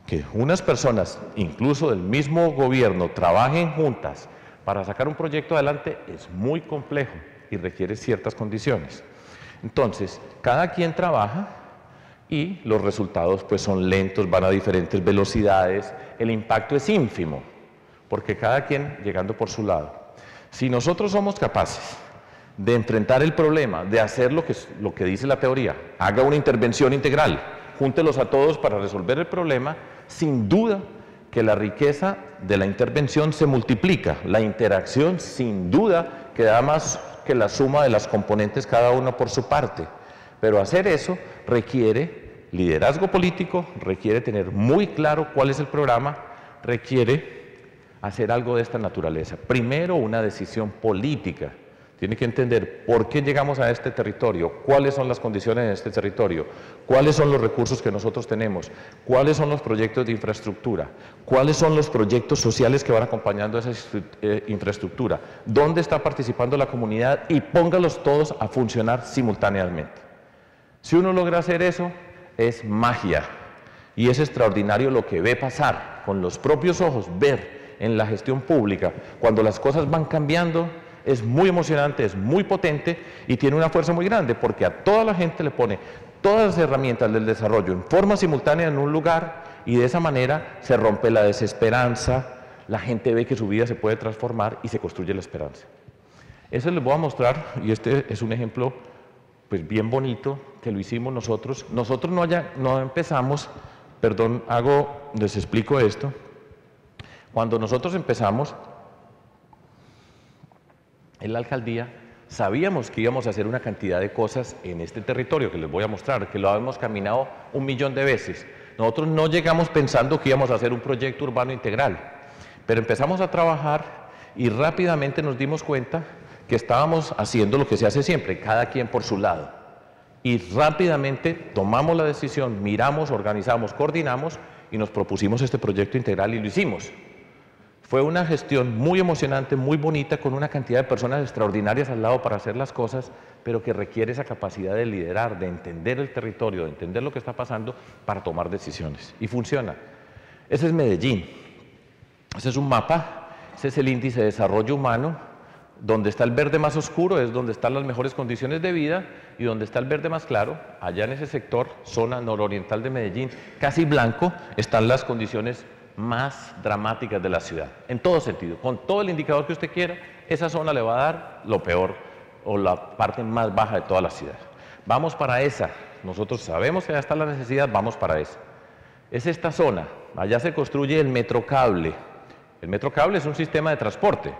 Que unas personas, incluso del mismo gobierno, trabajen juntas para sacar un proyecto adelante es muy complejo y requiere ciertas condiciones. Entonces, cada quien trabaja y los resultados pues son lentos, van a diferentes velocidades, el impacto es ínfimo, porque cada quien llegando por su lado. Si nosotros somos capaces de enfrentar el problema, de hacer lo que dice la teoría, haga una intervención integral, júntelos a todos para resolver el problema, sin duda que la riqueza de la intervención se multiplica, la interacción sin duda que da más que la suma de las componentes cada uno por su parte, pero hacer eso requiere liderazgo político, requiere tener muy claro cuál es el programa, requiere hacer algo de esta naturaleza. Primero, una decisión política. Tiene que entender por qué llegamos a este territorio, cuáles son las condiciones de este territorio, cuáles son los recursos que nosotros tenemos, cuáles son los proyectos de infraestructura, cuáles son los proyectos sociales que van acompañando esa infraestructura, dónde está participando la comunidad y póngalos todos a funcionar simultáneamente. Si uno logra hacer eso, es magia y es extraordinario lo que ve pasar con los propios ojos, ver en la gestión pública, cuando las cosas van cambiando, es muy emocionante, es muy potente y tiene una fuerza muy grande porque a toda la gente le pone todas las herramientas del desarrollo en forma simultánea en un lugar y de esa manera se rompe la desesperanza, la gente ve que su vida se puede transformar y se construye la esperanza. Eso les voy a mostrar y este es un ejemplo pues bien bonito que lo hicimos nosotros. Nosotros no empezamos, perdón, les explico esto. Cuando nosotros empezamos en la alcaldía, sabíamos que íbamos a hacer una cantidad de cosas en este territorio que les voy a mostrar, que lo habíamos caminado 1.000.000 de veces. Nosotros no llegamos pensando que íbamos a hacer un proyecto urbano integral, pero empezamos a trabajar y rápidamente nos dimos cuenta que estábamos haciendo lo que se hace siempre, cada quien por su lado. Y rápidamente tomamos la decisión, miramos, organizamos, coordinamos y nos propusimos este proyecto integral y lo hicimos. Fue una gestión muy emocionante, muy bonita, con una cantidad de personas extraordinarias al lado para hacer las cosas, pero que requiere esa capacidad de liderar, de entender el territorio, de entender lo que está pasando para tomar decisiones. Y funciona. Ese es Medellín. Ese es un mapa, ese es el índice de desarrollo humano. Donde está el verde más oscuro es donde están las mejores condiciones de vida y donde está el verde más claro, allá en ese sector, zona nororiental de Medellín, casi blanco, están las condiciones más dramáticas de la ciudad, en todo sentido, con todo el indicador que usted quiera, esa zona le va a dar lo peor o la parte más baja de toda la ciudad. Vamos para esa, nosotros sabemos que allá está la necesidad, vamos para esa. Es esta zona, allá se construye el Metrocable. El Metrocable es un sistema de transporte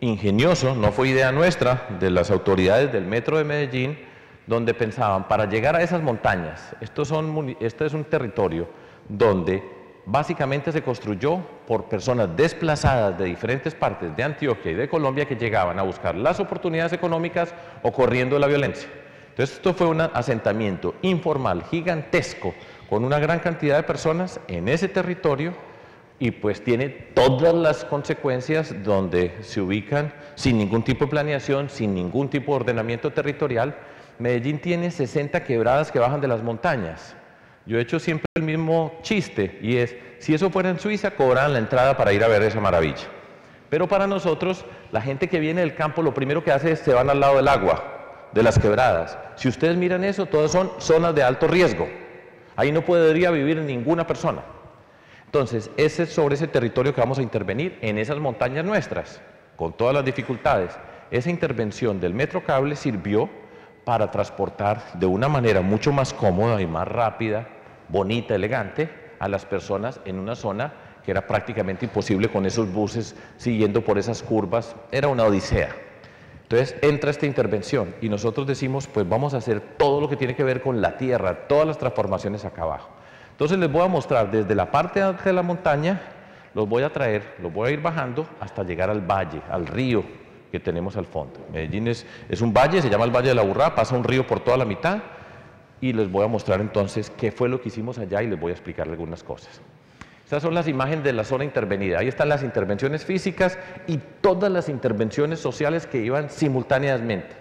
ingenioso, no fue idea nuestra, de las autoridades del Metro de Medellín, donde pensaban, para llegar a esas montañas, este es un territorio donde básicamente se construyó por personas desplazadas de diferentes partes de Antioquia y de Colombia que llegaban a buscar las oportunidades económicas o corriendo de la violencia. Entonces esto fue un asentamiento informal, gigantesco, con una gran cantidad de personas en ese territorio y pues tiene todas las consecuencias donde se ubican sin ningún tipo de planeación, sin ningún tipo de ordenamiento territorial. Medellín tiene 60 quebradas que bajan de las montañas. Yo he hecho siempre el mismo chiste y es, si eso fuera en Suiza, cobraban la entrada para ir a ver esa maravilla. Pero para nosotros, la gente que viene del campo, lo primero que hace es se van al lado del agua, de las quebradas. Si ustedes miran eso, todas son zonas de alto riesgo. Ahí no podría vivir ninguna persona. Entonces, ese es sobre ese territorio que vamos a intervenir en esas montañas nuestras, con todas las dificultades. Esa intervención del Metrocable sirvió para transportar de una manera mucho más cómoda y más rápida, bonita, elegante, a las personas en una zona que era prácticamente imposible con esos buses siguiendo por esas curvas, era una odisea. Entonces entra esta intervención y nosotros decimos, pues vamos a hacer todo lo que tiene que ver con la tierra, todas las transformaciones acá abajo. Entonces les voy a mostrar desde la parte alta de la montaña, los voy a traer, los voy a ir bajando hasta llegar al valle, al río que tenemos al fondo. Medellín es un valle, se llama el Valle de la Burrá, pasa un río por toda la mitad y les voy a mostrar entonces qué fue lo que hicimos allá y les voy a explicar algunas cosas. Estas son las imágenes de la zona intervenida. Ahí están las intervenciones físicas y todas las intervenciones sociales que iban simultáneamente.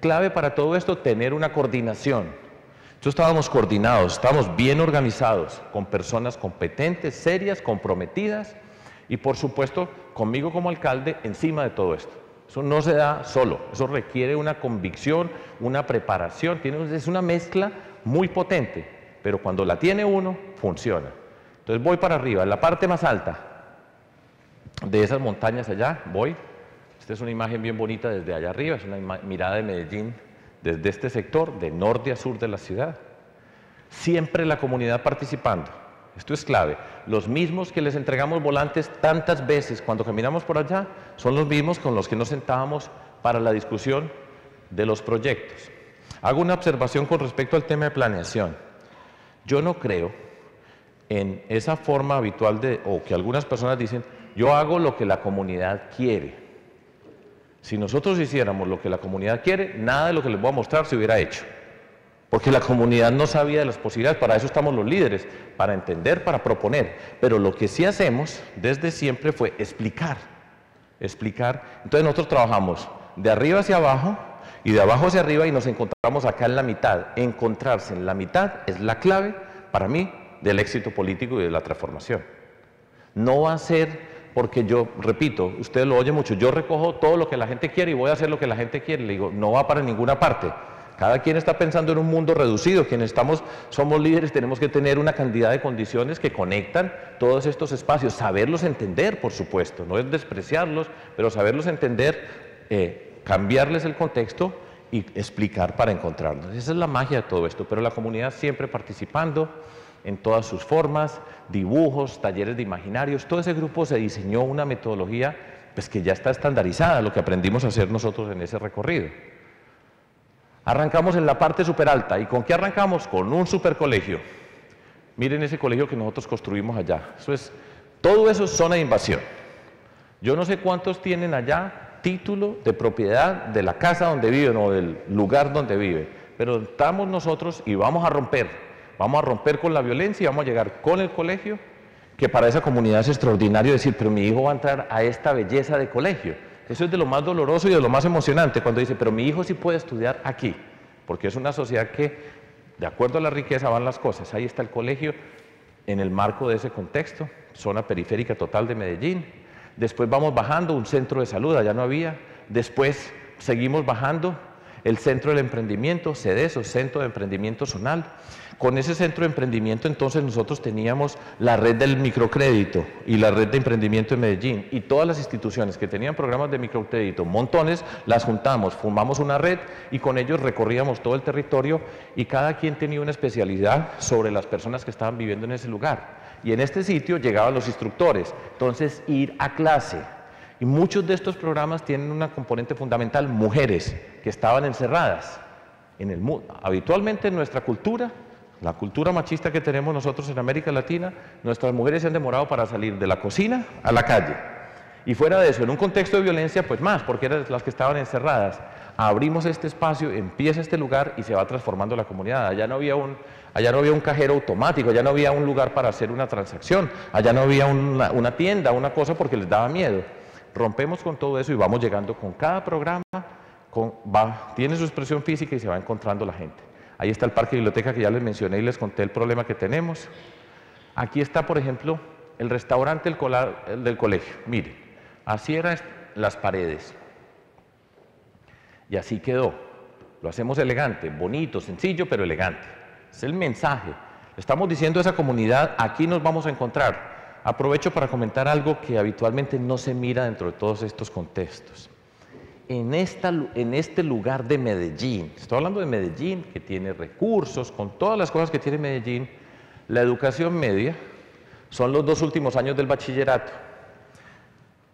Clave para todo esto, tener una coordinación. Nosotros estábamos coordinados, estábamos bien organizados, con personas competentes, serias, comprometidas y por supuesto conmigo como alcalde encima de todo esto. Eso no se da solo, eso requiere una convicción, una preparación, es una mezcla muy potente. pero cuando la tiene uno, funciona. Entonces voy para arriba, en la parte más alta de esas montañas allá, voy. Esta es una imagen bien bonita desde allá arriba, es una mirada de Medellín desde este sector, de norte a sur de la ciudad. Siempre la comunidad participando. Esto es clave. Los mismos que les entregamos volantes tantas veces cuando caminamos por allá son los mismos con los que nos sentábamos para la discusión de los proyectos. Hago una observación con respecto al tema de planeación. Yo no creo en esa forma habitual o que algunas personas dicen, yo hago lo que la comunidad quiere. Si nosotros hiciéramos lo que la comunidad quiere, nada de lo que les voy a mostrar se hubiera hecho. Porque la comunidad no sabía de las posibilidades, para eso estamos los líderes, para entender, para proponer. Pero lo que sí hacemos desde siempre fue explicar. Entonces nosotros trabajamos de arriba hacia abajo y de abajo hacia arriba y nos encontramos acá en la mitad. Encontrarse en la mitad es la clave, para mí, del éxito político y de la transformación. No va a ser porque yo, repito, usted lo oye mucho, yo recojo todo lo que la gente quiere y voy a hacer lo que la gente quiere. Le digo, no va para ninguna parte. Cada quien está pensando en un mundo reducido. Quienes somos líderes tenemos que tener una cantidad de condiciones que conectan todos estos espacios. Saberlos entender, por supuesto, no es despreciarlos, pero saberlos entender, cambiarles el contexto y explicar para encontrarnos. Esa es la magia de todo esto, pero la comunidad siempre participando en todas sus formas, dibujos, talleres de imaginarios. Todo ese grupo se diseñó una metodología pues, que ya está estandarizada, lo que aprendimos a hacer nosotros en ese recorrido. Arrancamos en la parte súper alta. ¿Y con qué arrancamos? Con un super colegio. Miren ese colegio que nosotros construimos allá. Todo eso es zona de invasión. Yo no sé cuántos tienen allá título de propiedad de la casa donde viven o del lugar donde viven, pero estamos nosotros y vamos a romper con la violencia y vamos a llegar con el colegio, que para esa comunidad es extraordinario decir, pero mi hijo va a entrar a esta belleza de colegio. Eso es de lo más doloroso y de lo más emocionante cuando dice, pero mi hijo sí puede estudiar aquí, porque es una sociedad que, de acuerdo a la riqueza, van las cosas. Ahí está el colegio en el marco de ese contexto, zona periférica total de Medellín. Después vamos bajando, un centro de salud, allá no había. Después seguimos bajando, el centro del emprendimiento, CEDESO, Centro de Emprendimiento Zonal. Con ese centro de emprendimiento entonces nosotros teníamos la red del microcrédito y la red de emprendimiento en Medellín, y todas las instituciones que tenían programas de microcrédito, montones, las juntamos, formamos una red y con ellos recorríamos todo el territorio y cada quien tenía una especialidad sobre las personas que estaban viviendo en ese lugar. Y en este sitio llegaban los instructores, entonces ir a clase. Y muchos de estos programas tienen una componente fundamental, mujeres que estaban encerradas en el mundo. Habitualmente en nuestra cultura, la cultura machista que tenemos nosotros en América Latina, nuestras mujeres se han demorado para salir de la cocina a la calle. Y fuera de eso, en un contexto de violencia, pues más, porque eran las que estaban encerradas. Abrimos este espacio, empieza este lugar y se va transformando la comunidad. Allá no había un cajero automático, allá no había un lugar para hacer una transacción, allá no había una tienda, una cosa porque les daba miedo. Rompemos con todo eso y vamos llegando con cada programa, tiene su expresión física y se va encontrando la gente. Ahí está el parque biblioteca que ya les mencioné y les conté el problema que tenemos. Aquí está, por ejemplo, el restaurante del colegio. Miren, así eran las paredes. Y así quedó. Lo hacemos elegante, bonito, sencillo, pero elegante. Es el mensaje. Estamos diciendo a esa comunidad, aquí nos vamos a encontrar. Aprovecho para comentar algo que habitualmente no se mira dentro de todos estos contextos. En este lugar de Medellín, estoy hablando de Medellín, que tiene recursos, con todas las cosas que tiene Medellín, la educación media son los 2 últimos años del bachillerato.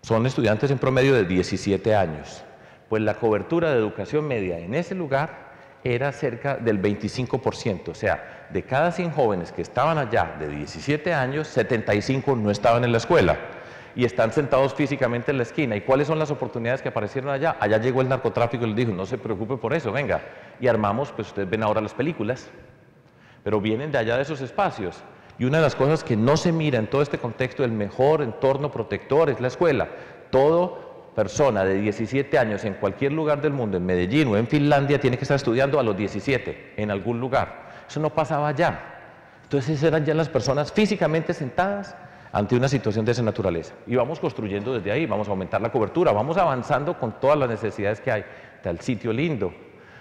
Son estudiantes en promedio de 17 años. Pues la cobertura de educación media en ese lugar era cerca del 25%, o sea, de cada 100 jóvenes que estaban allá de 17 años, 75 no estaban en la escuela y están sentados físicamente en la esquina. ¿Y cuáles son las oportunidades que aparecieron allá? Allá llegó el narcotráfico y les dijo, no se preocupe por eso, venga. Y armamos, pues ustedes ven ahora las películas, pero vienen de allá de esos espacios. Y una de las cosas que no se mira en todo este contexto, el mejor entorno protector es la escuela. Toda persona de 17 años en cualquier lugar del mundo, en Medellín o en Finlandia, tiene que estar estudiando a los 17 en algún lugar. Eso no pasaba allá. Entonces eran ya las personas físicamente sentadas ante una situación de esa naturaleza. Y vamos construyendo desde ahí, vamos a aumentar la cobertura, vamos avanzando con todas las necesidades que hay. Está el sitio lindo.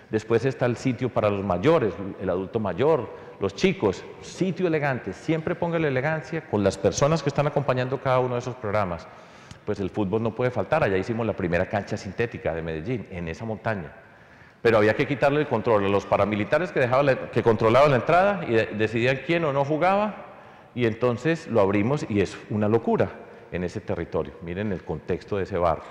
Después está el sitio para los mayores, el adulto mayor, los chicos, sitio elegante. Siempre ponga la elegancia con las personas que están acompañando cada uno de esos programas. Pues el fútbol no puede faltar. Allá hicimos la primera cancha sintética de Medellín, en esa montaña. Pero había que quitarle el control a los paramilitares que controlaban la entrada y decidían quién o no jugaba, y entonces lo abrimos y es una locura en ese territorio. Miren el contexto de ese barrio.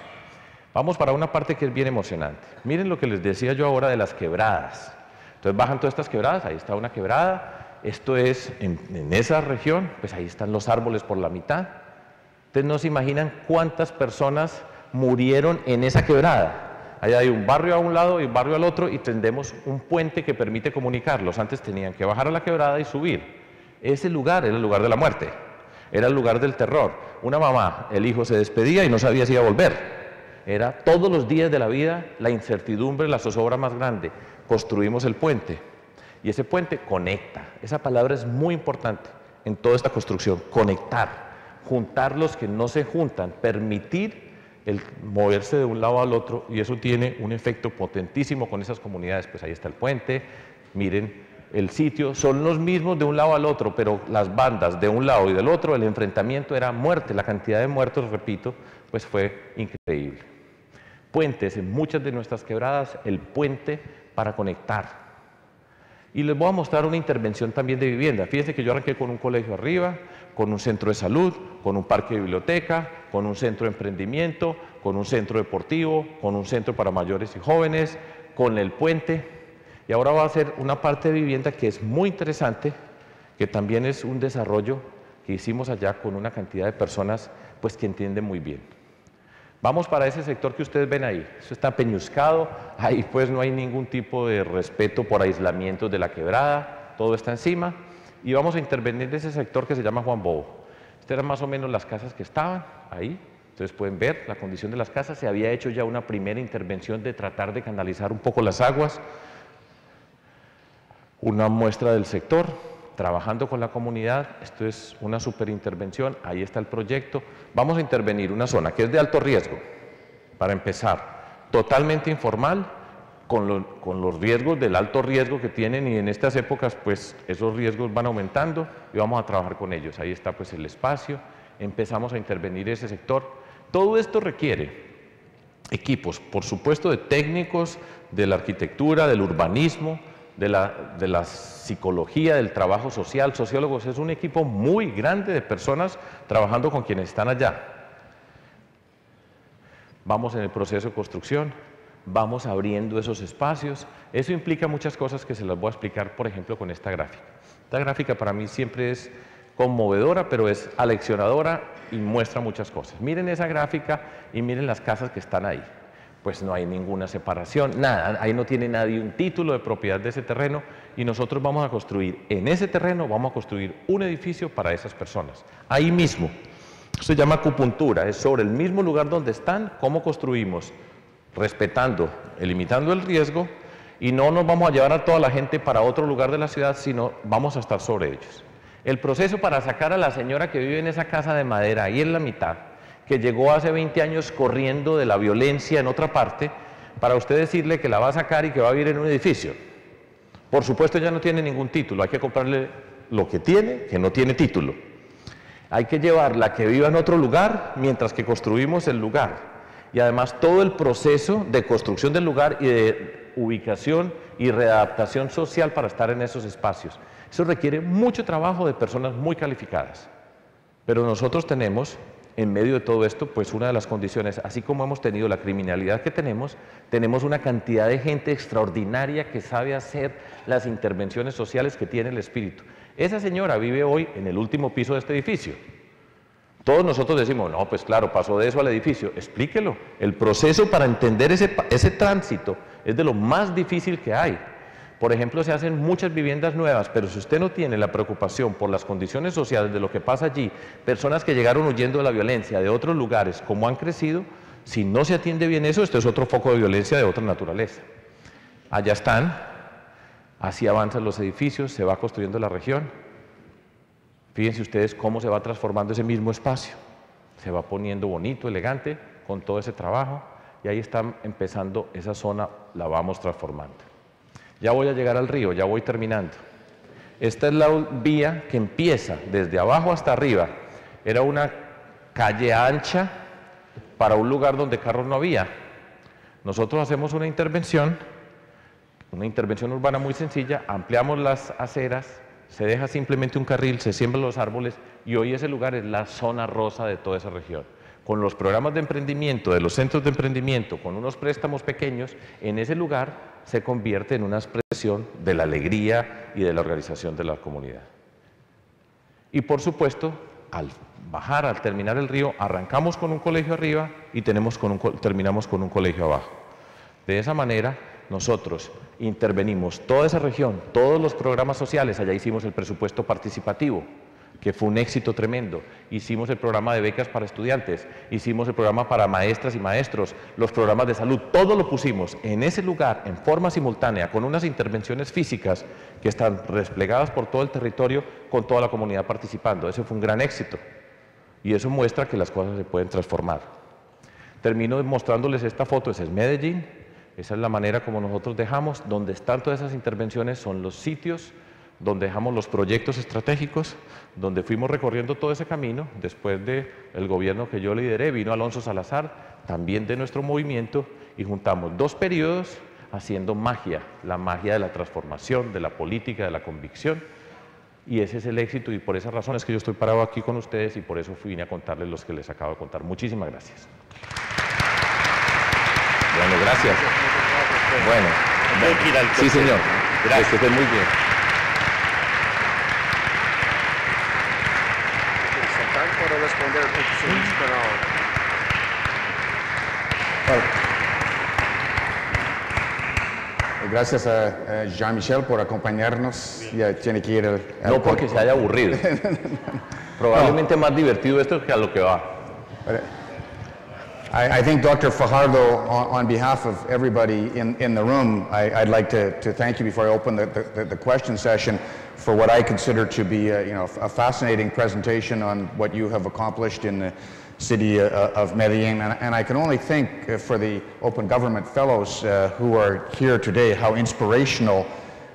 Vamos para una parte que es bien emocionante. Miren lo que les decía yo ahora de las quebradas. Entonces bajan todas estas quebradas, ahí está una quebrada, esto es en esa región, pues ahí están los árboles por la mitad. Ustedes no se imaginan cuántas personas murieron en esa quebrada. Allá hay un barrio a un lado y un barrio al otro y tendemos un puente que permite comunicarlos. Antes tenían que bajar a la quebrada y subir. Ese lugar era el lugar de la muerte, era el lugar del terror. Una mamá, el hijo se despedía y no sabía si iba a volver. Era todos los días de la vida la incertidumbre, la zozobra más grande. Construimos el puente y ese puente conecta. Esa palabra es muy importante en toda esta construcción, conectar, juntar los que no se juntan, permitir el moverse de un lado al otro, y eso tiene un efecto potentísimo con esas comunidades. Pues ahí está el puente, miren el sitio, son los mismos de un lado al otro, pero las bandas de un lado y del otro, el enfrentamiento era muerte, la cantidad de muertos, repito, pues fue increíble. Puentes en muchas de nuestras quebradas, el puente para conectar. Y les voy a mostrar una intervención también de vivienda. Fíjense que yo arranqué con un colegio arriba, con un centro de salud, con un parque de biblioteca, con un centro de emprendimiento, con un centro deportivo, con un centro para mayores y jóvenes, con el puente. Y ahora va a hacer una parte de vivienda que es muy interesante, que también es un desarrollo que hicimos allá con una cantidad de personas pues que entienden muy bien. Vamos para ese sector que ustedes ven ahí. Eso está peñuscado, ahí pues no hay ningún tipo de respeto por aislamientos de la quebrada, todo está encima. Y vamos a intervenir en ese sector que se llama Juan Bobo. Estas eran más o menos las casas que estaban ahí. Ustedes pueden ver la condición de las casas. Se había hecho ya una primera intervención de tratar de canalizar un poco las aguas. Una muestra del sector, trabajando con la comunidad. Esto es una super intervención, ahí está el proyecto. Vamos a intervenir una zona que es de alto riesgo, para empezar, totalmente informal, con los riesgos del alto riesgo que tienen, y en estas épocas pues esos riesgos van aumentando y vamos a trabajar con ellos. Ahí está pues el espacio, empezamos a intervenir ese sector. Todo esto requiere equipos, por supuesto, de técnicos, de la arquitectura, del urbanismo, de la psicología, del trabajo social, sociólogos. Es un equipo muy grande de personas trabajando con quienes están allá. Vamos en el proceso de construcción, vamos abriendo esos espacios. Eso implica muchas cosas que se las voy a explicar, por ejemplo, con esta gráfica. Esta gráfica para mí siempre es conmovedora, pero es aleccionadora y muestra muchas cosas. Miren esa gráfica y miren las casas que están ahí. Pues no hay ninguna separación, nada, ahí no tiene nadie un título de propiedad de ese terreno, y nosotros vamos a construir en ese terreno, vamos a construir un edificio para esas personas, ahí mismo. Se llama acupuntura, es sobre el mismo lugar donde están, cómo construimos, respetando, limitando el riesgo, y no nos vamos a llevar a toda la gente para otro lugar de la ciudad, sino vamos a estar sobre ellos. El proceso para sacar a la señora que vive en esa casa de madera, ahí en la mitad, que llegó hace 20 años corriendo de la violencia en otra parte, para usted decirle que la va a sacar y que va a vivir en un edificio. Por supuesto, ya no tiene ningún título, hay que comprarle lo que tiene, que no tiene título. Hay que llevarla que viva en otro lugar mientras que construimos el lugar. Y además todo el proceso de construcción del lugar y de ubicación y readaptación social para estar en esos espacios. Eso requiere mucho trabajo de personas muy calificadas. Pero nosotros tenemos, en medio de todo esto, pues una de las condiciones, así como hemos tenido la criminalidad que tenemos una cantidad de gente extraordinaria que sabe hacer las intervenciones sociales, que tiene el espíritu. Esa señora vive hoy en el último piso de este edificio. Todos nosotros decimos, no, pues claro, pasó de eso al edificio. Explíquelo. El proceso para entender ese tránsito es de lo más difícil que hay. Por ejemplo, se hacen muchas viviendas nuevas, pero si usted no tiene la preocupación por las condiciones sociales de lo que pasa allí, personas que llegaron huyendo de la violencia de otros lugares, como han crecido, si no se atiende bien eso, este es otro foco de violencia de otra naturaleza. Allá están, así avanzan los edificios, se va construyendo la región. Fíjense ustedes cómo se va transformando ese mismo espacio. Se va poniendo bonito, elegante, con todo ese trabajo, y ahí está empezando esa zona, la vamos transformando. Ya voy a llegar al río, ya voy terminando. Esta es la vía que empieza desde abajo hasta arriba. Era una calle ancha para un lugar donde carros no había. Nosotros hacemos una intervención urbana muy sencilla, ampliamos las aceras, se deja simplemente un carril, se siembran los árboles y hoy ese lugar es la zona rosa de toda esa región. Con los programas de emprendimiento, de los centros de emprendimiento, con unos préstamos pequeños, en ese lugar se convierte en una expresión de la alegría y de la organización de la comunidad. Y por supuesto, al terminar el río, arrancamos con un colegio arriba y terminamos con un colegio abajo. De esa manera, nosotros intervenimos toda esa región, todos los programas sociales. Allá hicimos el presupuesto participativo, que fue un éxito tremendo. Hicimos el programa de becas para estudiantes, hicimos el programa para maestras y maestros, los programas de salud, todo lo pusimos en ese lugar en forma simultánea, con unas intervenciones físicas que están desplegadas por todo el territorio, con toda la comunidad participando. Ese fue un gran éxito y eso muestra que las cosas se pueden transformar. Termino mostrándoles esta foto. Ese es Medellín. Esa es la manera como nosotros dejamos, donde están todas esas intervenciones, son los sitios donde dejamos los proyectos estratégicos, donde fuimos recorriendo todo ese camino. Después del gobierno que yo lideré, vino Alonso Salazar, también de nuestro movimiento, y juntamos 2 periodos haciendo magia, la magia de la transformación, de la política, de la convicción, y ese es el éxito, y por esas razones que yo estoy parado aquí con ustedes, y por eso vine a contarles los que les acabo de contar. Muchísimas gracias. Bueno, gracias. Bueno, sí, señor. Gracias, que estén muy bien.
Para responder
Gracias a Jean-Michel por acompañarnos. Ya tiene que ir
No porque se haya aburrido. Probablemente más divertido esto que a lo que va.
I think Dr. Fajardo, on behalf of everybody in the room, I'd like to thank you before I open the question session for what I consider to be a fascinating presentation on what you have accomplished in the city of Medellin. And I can only think for the Open Government Fellows who are here today how inspirational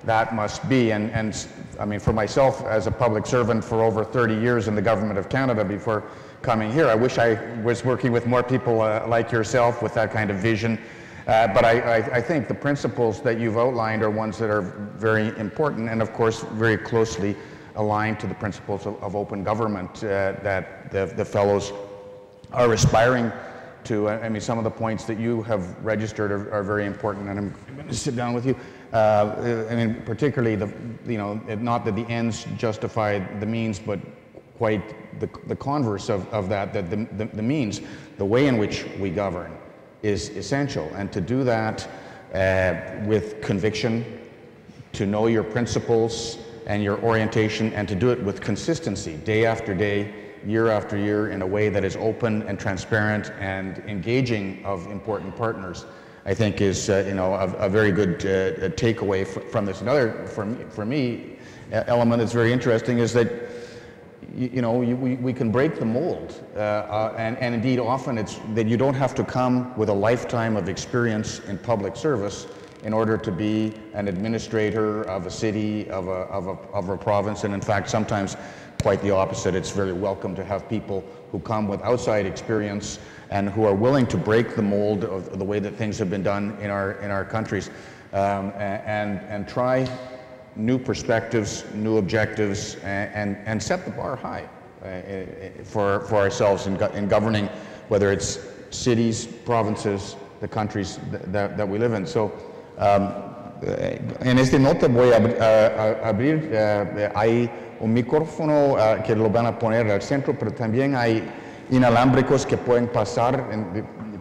that must be. And I mean, for myself as a public servant for over 30 years in the Government of Canada before coming here, I wish I was working with more people like yourself with that kind of vision. But I think the principles that you've outlined are ones that are very important and, of course, very closely aligned to the principles of open government that the fellows are aspiring to. I mean, some of the points that you have registered are very important, and I'm going to sit down with you. I mean, particularly not that the ends justify the means, but quite the converse of that, the means, the way in which we govern is essential. And to do that with conviction, to know your principles and your orientation, and to do it with consistency, day after day, year after year, in a way that is open and transparent and engaging of important partners, I think is a very good takeaway from this. Another, for me, element that's very interesting is that we can break the mold, and indeed often it's that you don't have to come with a lifetime of experience in public service in order to be an administrator of a city, of a province, and in fact sometimes quite the opposite. It's very welcome to have people who come with outside experience and who are willing to break the mold of the way that things have been done in our countries, and try new perspectives, new objectives, and set the bar high for ourselves in governing, whether it's cities, provinces, the countries that we live in. So, en este nota voy a abrir, hay un micrófono que lo van a poner al centro, pero también hay inalámbricos que pueden pasar.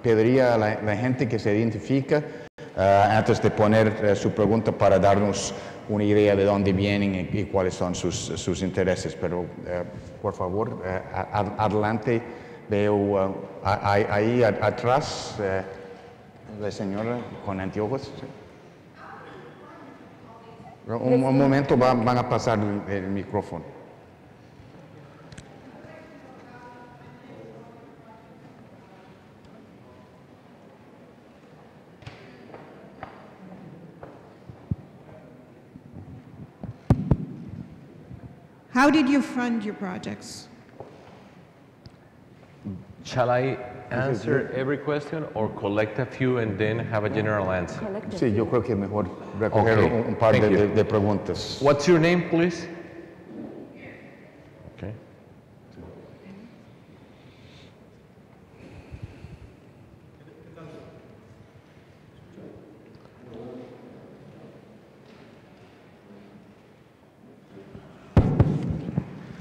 Pediría a la gente que se identifica antes de poner su pregunta para darnos una idea de dónde vienen y cuáles son sus intereses. Pero, por favor, adelante. Veo ahí atrás la señora con anteojos. Un momento, van a pasar el micrófono.
How did you fund your projects?
Shall I answer every question or collect a few and then have a general answer?
Sí, yo creo que es mejor recoger
Okay,
un par
thank you.
de preguntas.
What's your name, please? Okay.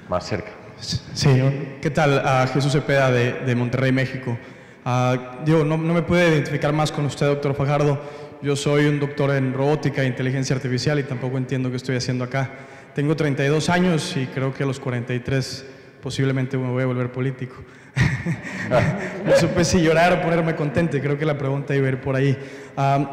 Más cerca.
Sí, ¿qué tal? Jesús Cepeda de Monterrey, México. Digo, no me puede identificar más con usted, doctor Fajardo. Yo soy un doctor en robótica e inteligencia artificial y tampoco entiendo qué estoy haciendo acá. Tengo 32 años y creo que a los 43 posiblemente me voy a volver político. No supe si llorar o ponerme contento, creo que la pregunta iba a ir por ahí.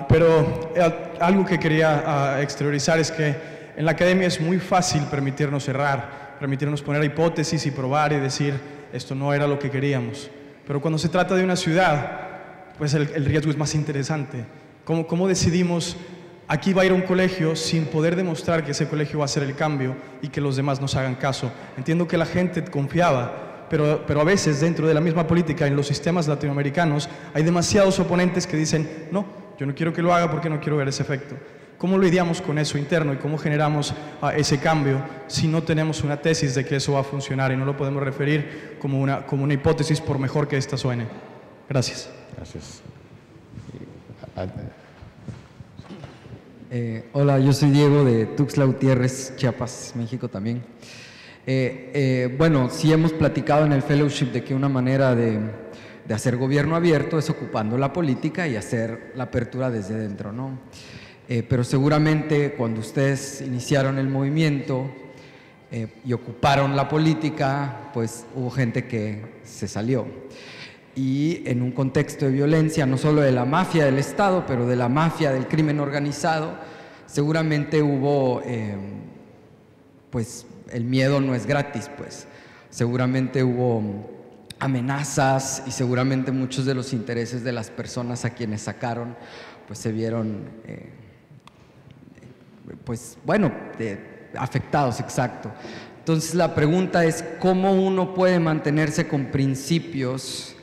Pero algo que quería exteriorizar es que en la academia es muy fácil permitirnos errar, permitirnos poner hipótesis y probar y decir esto no era lo que queríamos. Pero cuando se trata de una ciudad, pues el riesgo es más interesante. ¿Cómo decidimos aquí va a ir a un colegio sin poder demostrar que ese colegio va a hacer el cambio y que los demás nos hagan caso? Entiendo que la gente confiaba, pero a veces dentro de la misma política en los sistemas latinoamericanos hay demasiados oponentes que dicen no, yo no quiero que lo haga porque no quiero ver ese efecto. ¿Cómo lidiamos con eso interno y cómo generamos ese cambio si no tenemos una tesis de que eso va a funcionar y no lo podemos referir como una hipótesis por mejor que esta suene? Gracias.
Gracias.
Hola, yo soy Diego de Tuxtla Gutiérrez, Chiapas, México también. Bueno, sí hemos platicado en el fellowship de que una manera de hacer gobierno abierto es ocupando la política y hacer la apertura desde dentro, ¿no? Pero seguramente cuando ustedes iniciaron el movimiento y ocuparon la política, pues hubo gente que se salió. Y en un contexto de violencia, no solo de la mafia del Estado, pero de la mafia del crimen organizado, seguramente hubo, pues el miedo no es gratis, pues seguramente hubo amenazas y seguramente muchos de los intereses de las personas a quienes sacaron, pues se vieron, pues bueno, afectados, exacto. Entonces la pregunta es, ¿cómo uno puede mantenerse con principios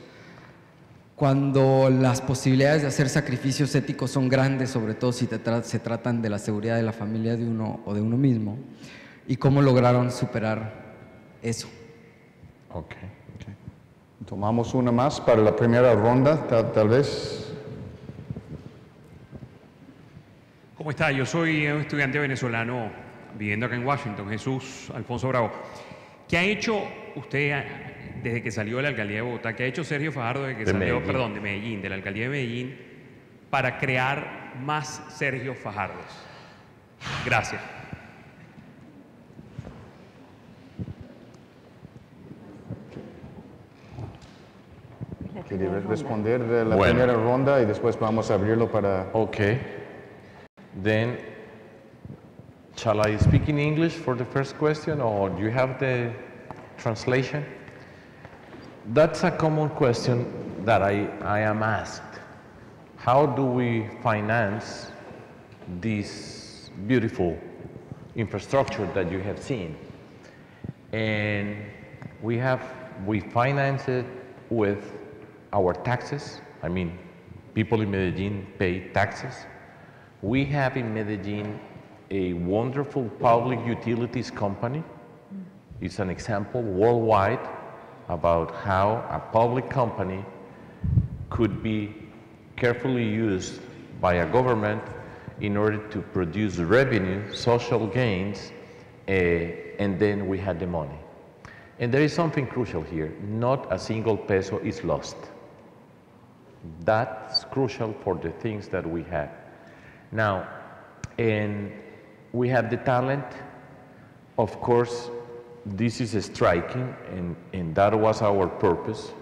cuando las posibilidades de hacer sacrificios éticos son grandes, sobre todo si se tratan de la seguridad de la familia de uno o de uno mismo? ¿Y cómo lograron superar eso?
Ok.
Tomamos una más para la primera ronda, tal vez.
¿Cómo está? Yo soy un estudiante venezolano viviendo acá en Washington, Jesús Alfonso Bravo. ¿Qué ha hecho usted desde que salió de la alcaldía de Bogotá? ¿Qué ha hecho Sergio Fajardo desde que salió, de Medellín, de la alcaldía de Medellín, para crear más Sergio Fajardos? Gracias.
¿Quiere responder la primera ronda y después vamos a abrirlo para...
Okay. Then, shall I speak in English for the first question, or do you have the translation? That's a common question that I am asked. How do we finance this beautiful infrastructure that you have seen? And we finance it with our taxes. I mean, people in Medellin pay taxes. We have in Medellin a wonderful public utilities company. It's an example worldwide about how a public company could be carefully used by a government in order to produce revenue, social gains, and then we had the money. And there is something crucial here. Not a single peso is lost. That's crucial for the things that we have. Now, and we have the talent. Of course, this is striking, and that was our purpose,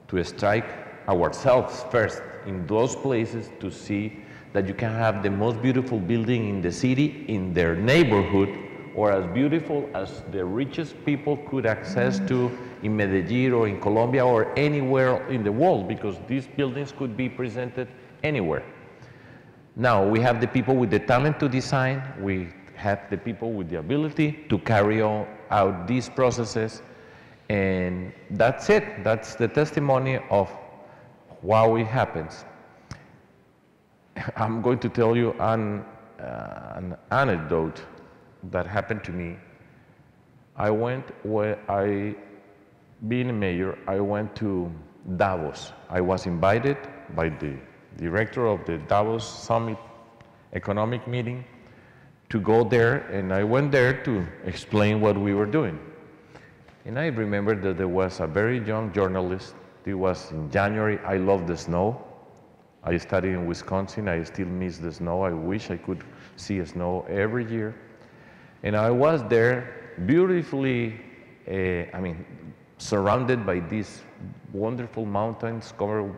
to strike ourselves first in those places to see that you can have the most beautiful building in the city, in their neighborhood, or as beautiful as the richest people could access to in Medellin or in Colombia or anywhere in the world, because these buildings could be presented anywhere. Now, we have the people with the talent to design, we have the people with the ability to carry out these processes, and that's it. That's the testimony of how it happens. I'm going to tell you an anecdote that happened to me. Being a mayor, I went to Davos. I was invited by the director of the Davos Summit Economic Meeting to go there, and I went there to explain what we were doing. And I remember that there was a very young journalist. It was in January. I love the snow. I studied in Wisconsin. I still miss the snow. I wish I could see snow every year. And I was there beautifully, surrounded by these wonderful mountains covered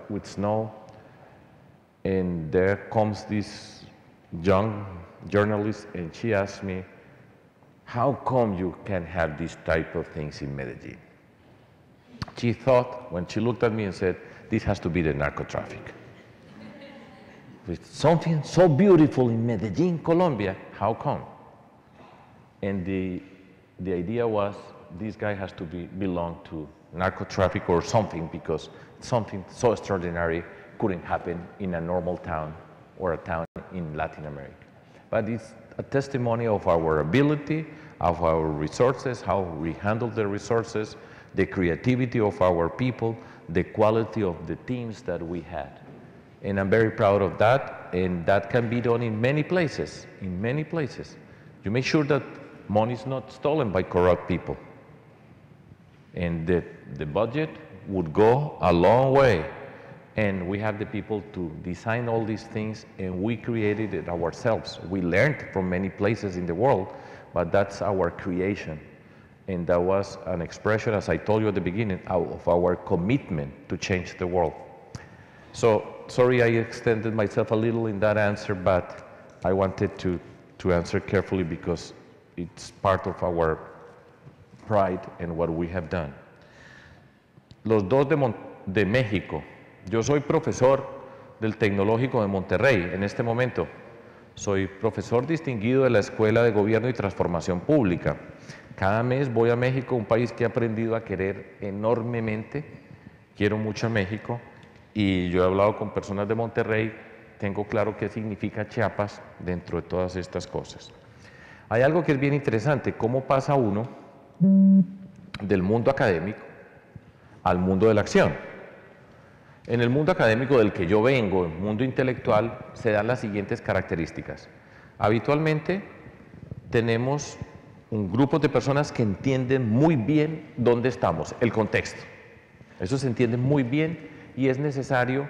with snow. And there comes this young journalist, and she asked me, how come you can have these type of things in Medellin? She thought, when she looked at me and said, this has to be the narco traffic. With something so beautiful in Medellin, Colombia, how come? And the idea was, this guy has to belong to narco traffic or something, because something so extraordinary couldn't happen in a normal town or a town in Latin America. But it's a testimony of our ability, of our resources, how we handle the resources, the creativity of our people, the quality of the teams that we had. And I'm very proud of that, and that can be done in many places, You make sure that money is not stolen by corrupt people. And the budget would go a long way. And we have the people to design all these things, and we created it ourselves. We learned from many places in the world, but that's our creation. And that was an expression, as I told you at the beginning, of our commitment to change the world. So, sorry I extended myself a little in that answer, but I wanted to answer carefully because it's part of our pride and what we have done. Los dos de México. Yo soy profesor del Tecnológico de Monterrey en este momento. Soy profesor distinguido de la Escuela de Gobierno y Transformación Pública. Cada mes voy a México, un país que he aprendido a querer enormemente. Quiero mucho a México y yo he hablado con personas de Monterrey. Tengo claro qué significa Chiapas dentro de todas estas cosas. Hay algo que es bien interesante, cómo pasa uno del mundo académico al mundo de la acción. En el mundo académico del que yo vengo, el mundo intelectual, se dan las siguientes características. Habitualmente tenemos un grupo de personas que entienden muy bien dónde estamos, el contexto. Eso se entiende muy bien y es necesario,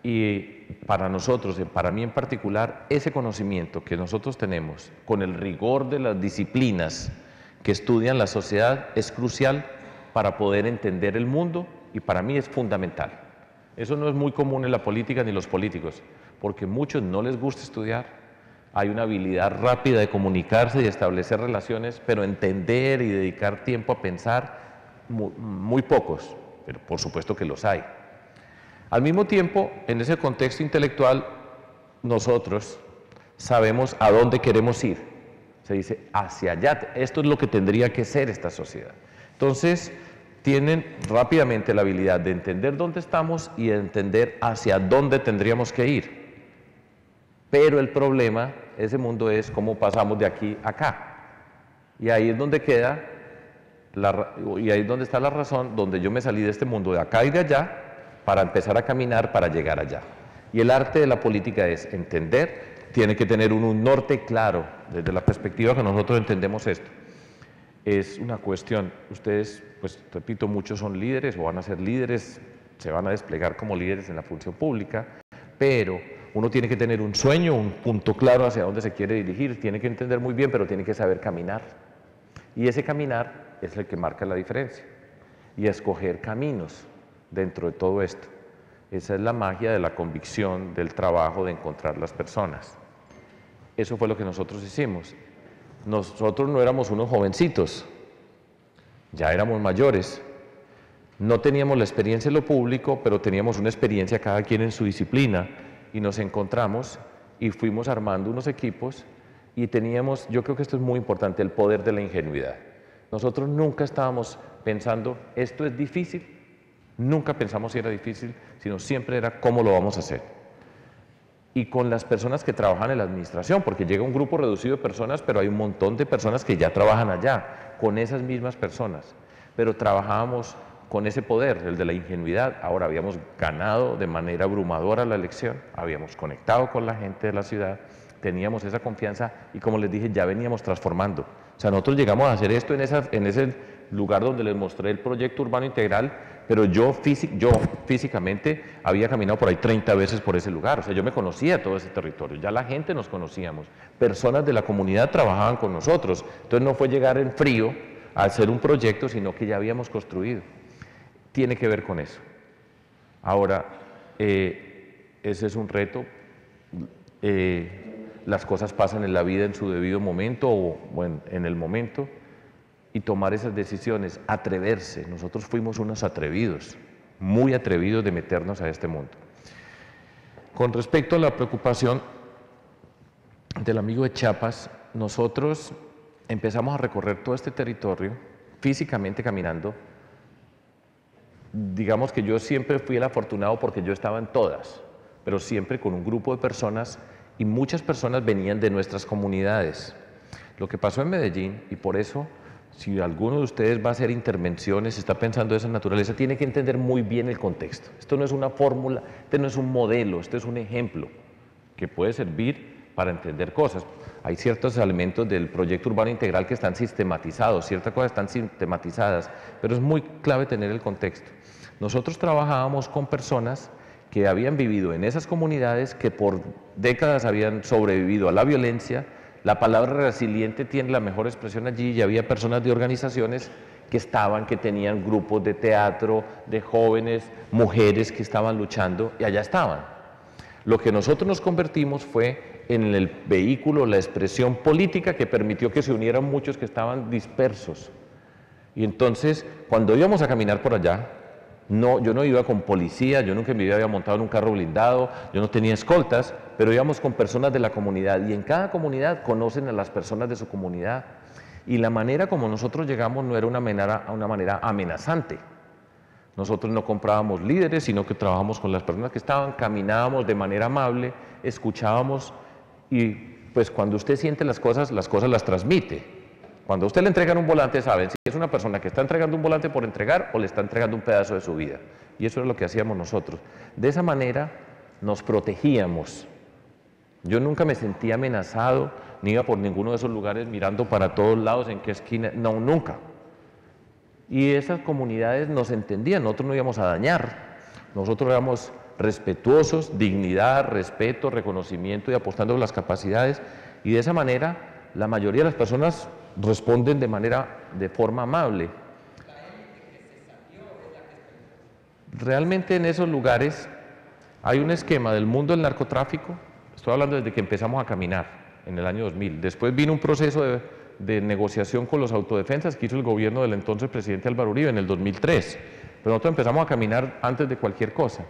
y para nosotros, para mí en particular, ese conocimiento que nosotros tenemos con el rigor de las disciplinas que estudian la sociedad es crucial para poder entender el mundo y para mí es fundamental. Eso no es muy común en la política ni los políticos, porque a muchos no les gusta estudiar. Hay una habilidad rápida de comunicarse y de establecer relaciones, pero entender y dedicar tiempo a pensar, muy pocos, pero por supuesto que los hay. Al mismo tiempo, en ese contexto intelectual, nosotros sabemos a dónde queremos ir. Se dice, hacia allá, esto es lo que tendría que ser esta sociedad. Entonces, tienen rápidamente la habilidad de entender dónde estamos y de entender hacia dónde tendríamos que ir. Pero el problema, ese mundo es cómo pasamos de aquí a acá. Y ahí es donde queda, y ahí es donde está la razón, donde yo me salí de este mundo de acá y de allá, para empezar a caminar para llegar allá. Y el arte de la política es entender, tiene que tener un norte claro, desde la perspectiva que nosotros entendemos esto. Es una cuestión, ustedes, pues repito, muchos son líderes o van a ser líderes, se van a desplegar como líderes en la función pública, pero uno tiene que tener un sueño, un punto claro hacia dónde se quiere dirigir, tiene que entender muy bien, pero tiene que saber caminar. Y ese caminar es el que marca la diferencia. Y escoger caminos dentro de todo esto. Esa es la magia de la convicción, del trabajo, de encontrar las personas. Eso fue lo que nosotros hicimos. Nosotros no éramos unos jovencitos, ya éramos mayores. No teníamos la experiencia en lo público, pero teníamos una experiencia cada quien en su disciplina y nos encontramos y fuimos armando unos equipos y teníamos, yo creo que esto es muy importante, el poder de la ingenuidad. Nosotros nunca estábamos pensando, esto es difícil, nunca pensamos si era difícil, sino siempre era cómo lo vamos a hacer. Y con las personas que trabajan en la administración, porque llega un grupo reducido de personas, pero hay un montón de personas que ya trabajan allá, con esas mismas personas. Pero trabajábamos con ese poder, el de la ingenuidad. Ahora habíamos ganado de manera abrumadora la elección, habíamos conectado con la gente de la ciudad, teníamos esa confianza y, como les dije, ya veníamos transformando. O sea, nosotros llegamos a hacer esto en ese lugar donde les mostré el proyecto urbano integral, pero yo físicamente había caminado por ahí 30 veces por ese lugar. O sea, yo me conocía todo ese territorio, ya la gente nos conocíamos, personas de la comunidad trabajaban con nosotros. Entonces no fue llegar en frío a hacer un proyecto, sino que ya habíamos construido. Tiene que ver con eso. Ahora, ese es un reto. Las cosas pasan en la vida en su debido momento o bueno, en el momento, y tomar esas decisiones, atreverse. Nosotros fuimos unos atrevidos, muy atrevidos de meternos a este mundo. Con respecto a la preocupación del amigo de Chiapas, nosotros empezamos a recorrer todo este territorio físicamente caminando. Digamos que yo siempre fui el afortunado porque yo estaba en todas, pero siempre con un grupo de personas, y muchas personas venían de nuestras comunidades. Lo que pasó en Medellín, y por eso, si alguno de ustedes va a hacer intervenciones, está pensando de esa naturaleza, tiene que entender muy bien el contexto. Esto no es una fórmula, este no es un modelo, este es un ejemplo que puede servir para entender cosas. Hay ciertos elementos del proyecto urbano integral que están sistematizados, ciertas cosas están sistematizadas, pero es muy clave tener el contexto. Nosotros trabajábamos con personas que habían vivido en esas comunidades, que por décadas habían sobrevivido a la violencia. La palabra resiliente tiene la mejor expresión allí, y había personas de organizaciones que tenían grupos de teatro, de jóvenes, mujeres que estaban luchando, y allá estaban. Lo que nosotros nos convertimos fue en el vehículo, la expresión política que permitió que se unieran muchos que estaban dispersos. Y entonces, cuando íbamos a caminar por allá, yo no iba con policía, yo nunca en mi vida había montado en un carro blindado, yo no tenía escoltas, pero íbamos con personas de la comunidad, y en cada comunidad conocen a las personas de su comunidad, y la manera como nosotros llegamos no era una manera amenazante. Nosotros no comprábamos líderes, sino que trabajamos con las personas que estaban, caminábamos de manera amable, escuchábamos, y pues cuando usted siente las cosas las transmite. Cuando a usted le entregan un volante, saben si es una persona que está entregando un volante por entregar o le está entregando un pedazo de su vida. Y eso es lo que hacíamos nosotros. De esa manera nos protegíamos. Yo nunca me sentí amenazado, ni iba por ninguno de esos lugares mirando para todos lados, en qué esquina, no, nunca. Y esas comunidades nos entendían, nosotros no íbamos a dañar, nosotros éramos respetuosos, dignidad, respeto, reconocimiento y apostando por las capacidades, y de esa manera la mayoría de las personas responden de forma amable. Realmente en esos lugares hay un esquema del mundo del narcotráfico, estoy hablando desde que empezamos a caminar en el año 2000, después vino un proceso de negociación con los autodefensas que hizo el gobierno del entonces presidente Álvaro Uribe en el 2003, pero nosotros empezamos a caminar antes de cualquier cosa,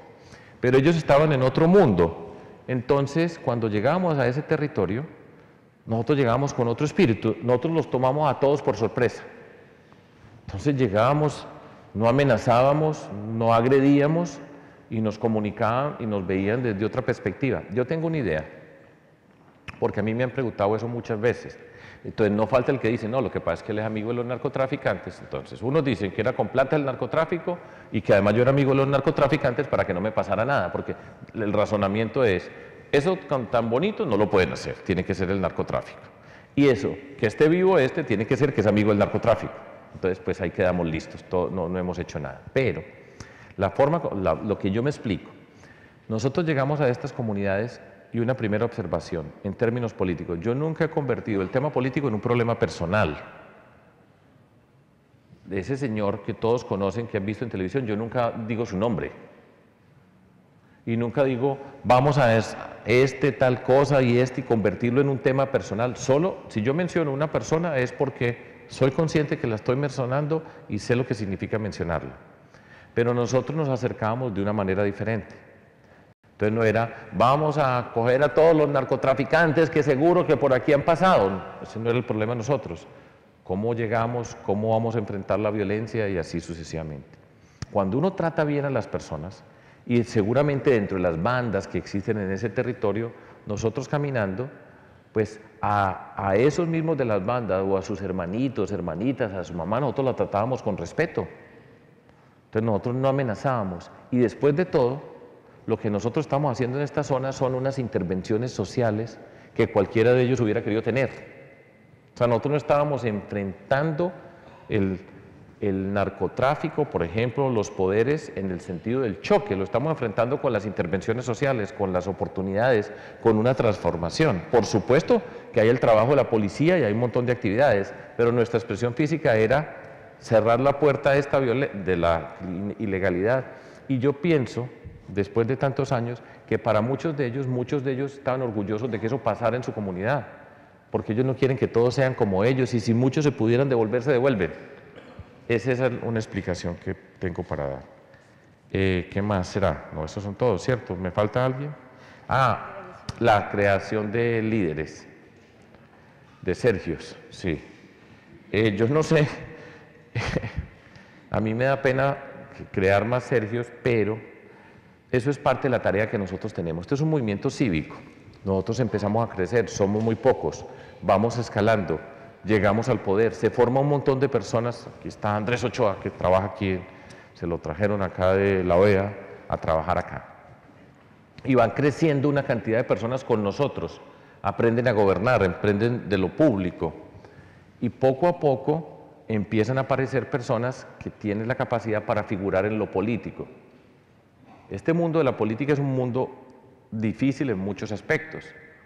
pero ellos estaban en otro mundo. Entonces, cuando llegamos a ese territorio, nosotros llegábamos con otro espíritu, nosotros los tomamos a todos por sorpresa. Entonces llegábamos, no amenazábamos, no agredíamos, y nos comunicaban y nos veían desde otra perspectiva. Yo tengo una idea, porque a mí me han preguntado eso muchas veces. Entonces no falta el que dice, no, lo que pasa es que él es amigo de los narcotraficantes. Entonces unos dicen que era con plata el narcotráfico y que además yo era amigo de los narcotraficantes para que no me pasara nada, porque el razonamiento es, eso tan bonito no lo pueden hacer, tiene que ser el narcotráfico. Y eso, que esté vivo tiene que ser que es amigo del narcotráfico. Entonces pues ahí quedamos listos, no hemos hecho nada. Pero lo que yo me explico, nosotros llegamos a estas comunidades. Y una primera observación, en términos políticos, yo nunca he convertido el tema político en un problema personal. De ese señor que todos conocen, que han visto en televisión, yo nunca digo su nombre. Y nunca digo, vamos a tal cosa y convertirlo en un tema personal. Solo si yo menciono una persona es porque soy consciente que la estoy mencionando y sé lo que significa mencionarla. Pero nosotros nos acercábamos de una manera diferente. Entonces no era, vamos a coger a todos los narcotraficantes que seguro que por aquí han pasado. Ese no era el problema de nosotros. cómo llegamos, cómo vamos a enfrentar la violencia y así sucesivamente. Cuando uno trata bien a las personas, y seguramente dentro de las bandas que existen en ese territorio, nosotros caminando, pues a esos mismos de las bandas o a sus hermanitos, hermanitas, a su mamá, nosotros la tratábamos con respeto. Entonces nosotros no amenazábamos. Y después de todo, lo que nosotros estamos haciendo en esta zona son unas intervenciones sociales que cualquiera de ellos hubiera querido tener. O sea, nosotros no estábamos enfrentando el narcotráfico, por ejemplo, los poderes en el sentido del choque, lo estamos enfrentando con las intervenciones sociales, con las oportunidades, con una transformación. Por supuesto que hay el trabajo de la policía y hay un montón de actividades, pero nuestra expresión física era cerrar la puerta de la ilegalidad. Y yo pienso, después de tantos años, que para muchos de ellos estaban orgullosos de que eso pasara en su comunidad, porque ellos no quieren que todos sean como ellos, y si muchos se pudieran devolver, se devuelven. Esa es una explicación que tengo para dar. ¿Qué más será? No, esos son todos, ¿cierto? ¿Me falta alguien? Ah, la creación de líderes, de Sergios, sí. Yo no sé, a mí me da pena crear más Sergios, pero eso es parte de la tarea que nosotros tenemos. Este es un movimiento cívico. Nosotros empezamos a crecer, somos muy pocos, vamos escalando. Llegamos al poder, se forma un montón de personas. Aquí está Andrés Ochoa, que trabaja aquí, se lo trajeron acá de la OEA a trabajar acá. Y van creciendo una cantidad de personas con nosotros, aprenden a gobernar, aprenden de lo público. Y poco a poco empiezan a aparecer personas que tienen la capacidad para figurar en lo político. Este mundo de la política es un mundo difícil en muchos aspectos.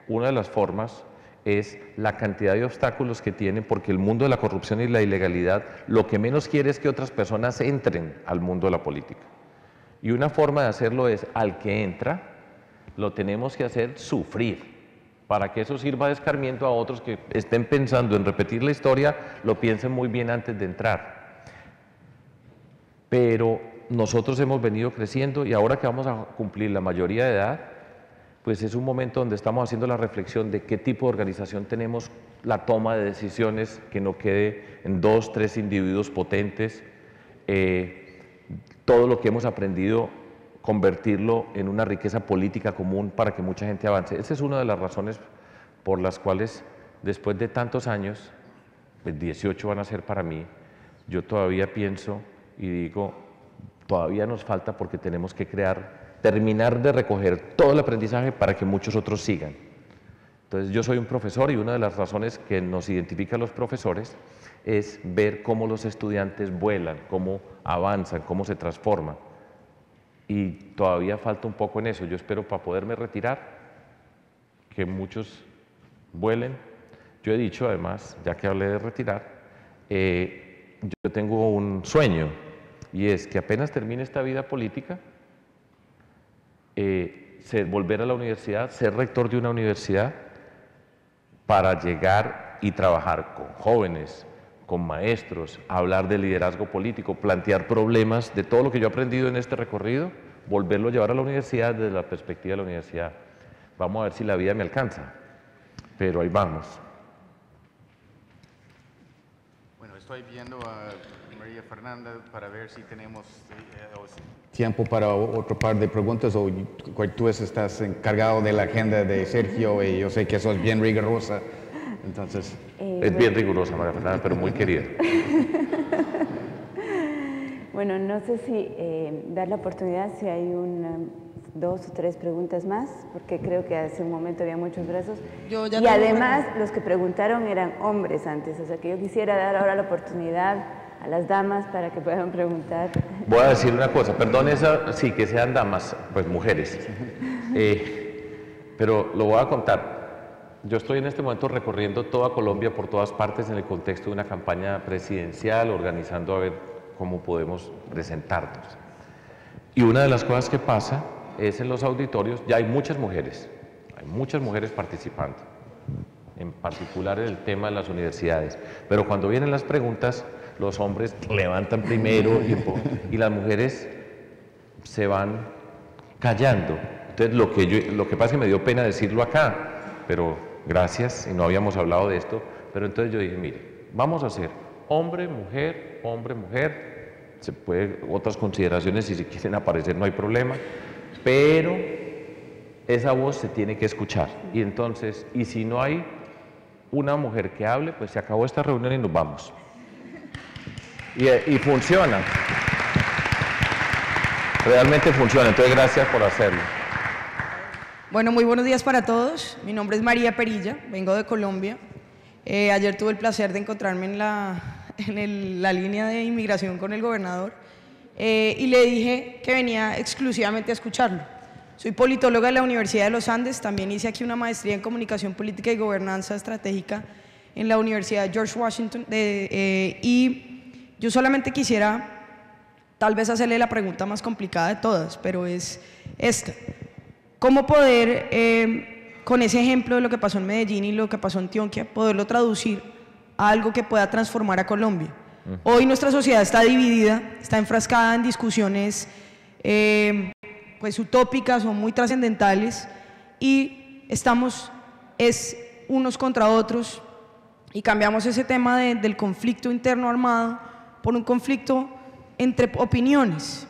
Una de las formas es la cantidad de obstáculos que tienen, porque el mundo de la corrupción y la ilegalidad lo que menos quiere es que otras personas entren al mundo de la política. Y una forma de hacerlo es, al que entra, lo tenemos que hacer sufrir, para que eso sirva de escarmiento a otros que estén pensando en repetir la historia, lo piensen muy bien antes de entrar. Pero nosotros hemos venido creciendo y ahora que vamos a cumplir la mayoría de edad, pues es un momento donde estamos haciendo la reflexión de qué tipo de organización tenemos, la toma de decisiones, que no quede en 2, 3 individuos potentes, todo lo que hemos aprendido, convertirlo en una riqueza política común para que mucha gente avance. Esa es una de las razones por las cuales, después de tantos años, pues 18 van a ser para mí, yo todavía pienso y digo, todavía nos falta porque tenemos que terminar de recoger todo el aprendizaje para que muchos otros sigan. Entonces yo soy un profesor y una de las razones que nos identifica a los profesores es ver cómo los estudiantes vuelan, cómo avanzan, cómo se transforman. Y todavía falta un poco en eso. Yo espero para poderme retirar que muchos vuelen. Yo he dicho además, ya que hablé de retirar, yo tengo un sueño y es que apenas termine esta vida política, volver a la universidad, ser rector de una universidad para llegar y trabajar con jóvenes, con maestros, hablar de liderazgo político, plantear problemas de todo lo que yo he aprendido en este recorrido, volverlo a llevar a la universidad desde la perspectiva de la universidad. Vamos a ver si la vida me alcanza, pero ahí vamos.
Bueno, estoy viendo a María Fernanda para ver si tenemos tiempo para otro par de preguntas, o tú estás encargado de la agenda de Sergio y yo sé que sos bien rigurosa, entonces...
Es bien rigurosa, María Fernanda, pero muy querida.
Bueno, no sé si dar la oportunidad si hay 2 o 3 preguntas más, porque creo que hace un momento había muchos brazos. Y además, los que preguntaron eran hombres antes, o sea que yo quisiera dar ahora la oportunidad a las damas para que puedan preguntar.
Voy a decir una cosa, perdón, sí, que sean damas, pues mujeres, pero lo voy a contar. Yo estoy en este momento recorriendo toda Colombia por todas partes en el contexto de una campaña presidencial, organizando a ver cómo podemos presentarnos. Y una de las cosas que pasa es en los auditorios, ya hay muchas mujeres participando, en particular en el tema de las universidades, pero cuando vienen las preguntas, los hombres levantan primero y las mujeres se van callando. Entonces lo que pasa es que me dio pena decirlo acá, pero gracias, y no habíamos hablado de esto, pero entonces yo dije, mire, vamos a hacer hombre, mujer, hombre, mujer. Se puede, otras consideraciones, si se quieren aparecer no hay problema, pero esa voz se tiene que escuchar. Y entonces, y si no hay una mujer que hable, pues se acabó esta reunión y nos vamos. Y funciona. Realmente funciona, entonces gracias por hacerlo.
Bueno, muy buenos días para todos. Mi nombre es María Perilla, vengo de Colombia. Ayer tuve el placer de encontrarme en la línea de inmigración con el gobernador y le dije que venía exclusivamente a escucharlo. Soy politóloga de la Universidad de los Andes, también hice aquí una maestría en Comunicación Política y Gobernanza Estratégica en la Universidad George Washington y yo solamente quisiera tal vez hacerle la pregunta más complicada de todas, pero es esta. ¿Cómo poder, con ese ejemplo de lo que pasó en Medellín y lo que pasó en Antioquia, poderlo traducir a algo que pueda transformar a Colombia? Hoy nuestra sociedad está dividida, está enfrascada en discusiones pues utópicas o muy trascendentales y estamos unos contra otros y cambiamos ese tema del conflicto interno armado por un conflicto entre opiniones.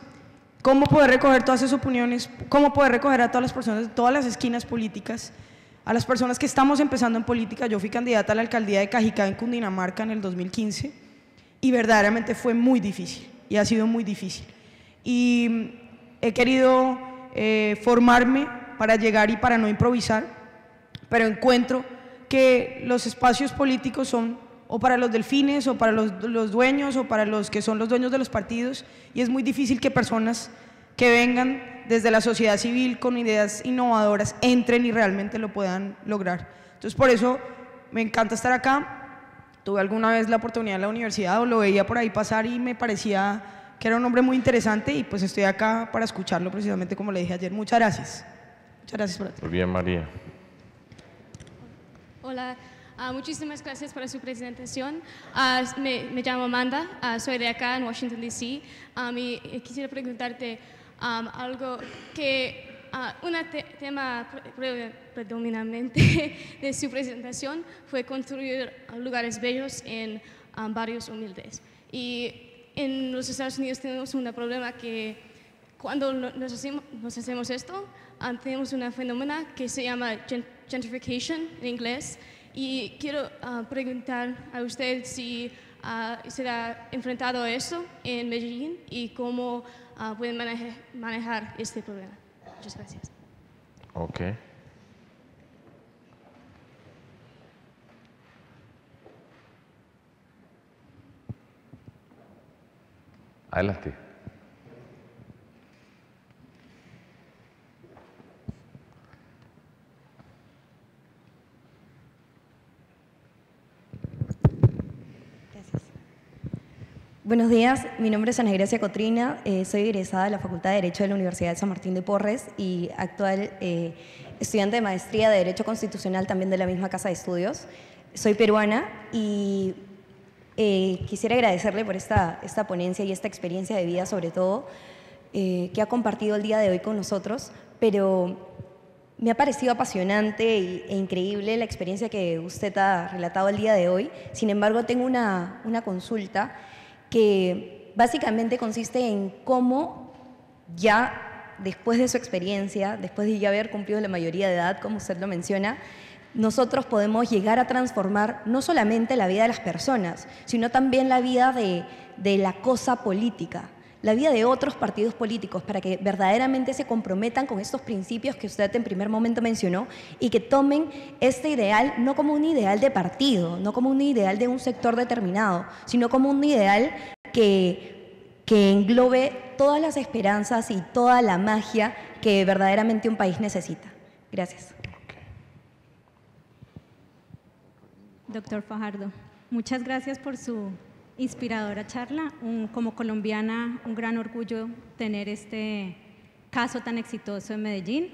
¿Cómo poder recoger todas esas opiniones? ¿Cómo poder recoger a todas las personas de todas las esquinas políticas? A las personas que estamos empezando en política. Yo fui candidata a la alcaldía de Cajicá en Cundinamarca en el 2015 y verdaderamente fue muy difícil y ha sido muy difícil. Y he querido formarme para llegar y para no improvisar, pero encuentro que los espacios políticos son o para los delfines, o para los dueños, o para los que son los dueños de los partidos, y es muy difícil que personas que vengan desde la sociedad civil con ideas innovadoras entren y realmente lo puedan lograr. Entonces, por eso me encanta estar acá. Tuve alguna vez la oportunidad en la universidad, o lo veía por ahí pasar y me parecía que era un hombre muy interesante, y pues estoy acá para escucharlo precisamente como le dije ayer. Muchas gracias. Muchas gracias por
Muy bien, María.
Hola. Muchísimas gracias por su presentación. Me llamo Amanda, soy de acá en Washington, D.C. Y quisiera preguntarte algo que, un tema predominantemente de su presentación fue construir lugares bellos en barrios humildes. Y en los Estados Unidos tenemos un problema que cuando nos hacemos esto, tenemos un fenómeno que se llama gentrification en inglés. Y quiero preguntar a usted si se ha enfrentado a eso en Medellín y cómo pueden manejar este problema. Muchas gracias.
Ok. Adelante.
Buenos días, mi nombre es Ana Gracia Cotrina, soy egresada de la Facultad de Derecho de la Universidad de San Martín de Porres y actual estudiante de maestría de Derecho Constitucional también de la misma casa de estudios. Soy peruana y quisiera agradecerle por esta ponencia y esta experiencia de vida, sobre todo, que ha compartido el día de hoy con nosotros, pero me ha parecido apasionante e increíble la experiencia que usted ha relatado el día de hoy. Sin embargo, tengo una consulta que básicamente consiste en cómo ya después de su experiencia, después de ya haber cumplido la mayoría de edad, como usted lo menciona, nosotros podemos llegar a transformar no solamente la vida de las personas, sino también la vida de la cosa política, la vida de otros partidos políticos, para que verdaderamente se comprometan con estos principios que usted en primer momento mencionó y que tomen este ideal no como un ideal de partido, no como un ideal de un sector determinado, sino como un ideal que englobe todas las esperanzas y toda la magia que verdaderamente un país necesita. Gracias.
Doctor Fajardo, muchas gracias por su inspiradora charla. Como colombiana, un gran orgullo tener este caso tan exitoso en Medellín.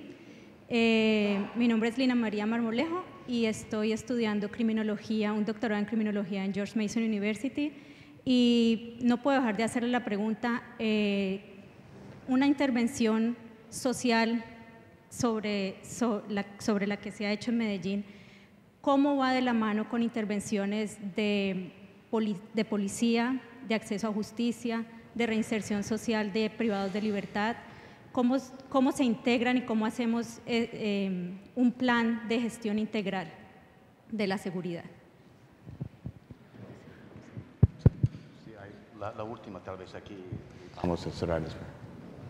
Mi nombre es Lina María Marmolejo y estoy estudiando criminología, un doctorado en criminología en George Mason University. Y no puedo dejar de hacerle la pregunta, una intervención social sobre la que se ha hecho en Medellín, ¿cómo va de la mano con intervenciones de de policía, de acceso a justicia, de reinserción social de privados de libertad. ¿Cómo se integran y cómo hacemos un plan de gestión integral de la seguridad?
La última, tal vez aquí vamos a cerrar después.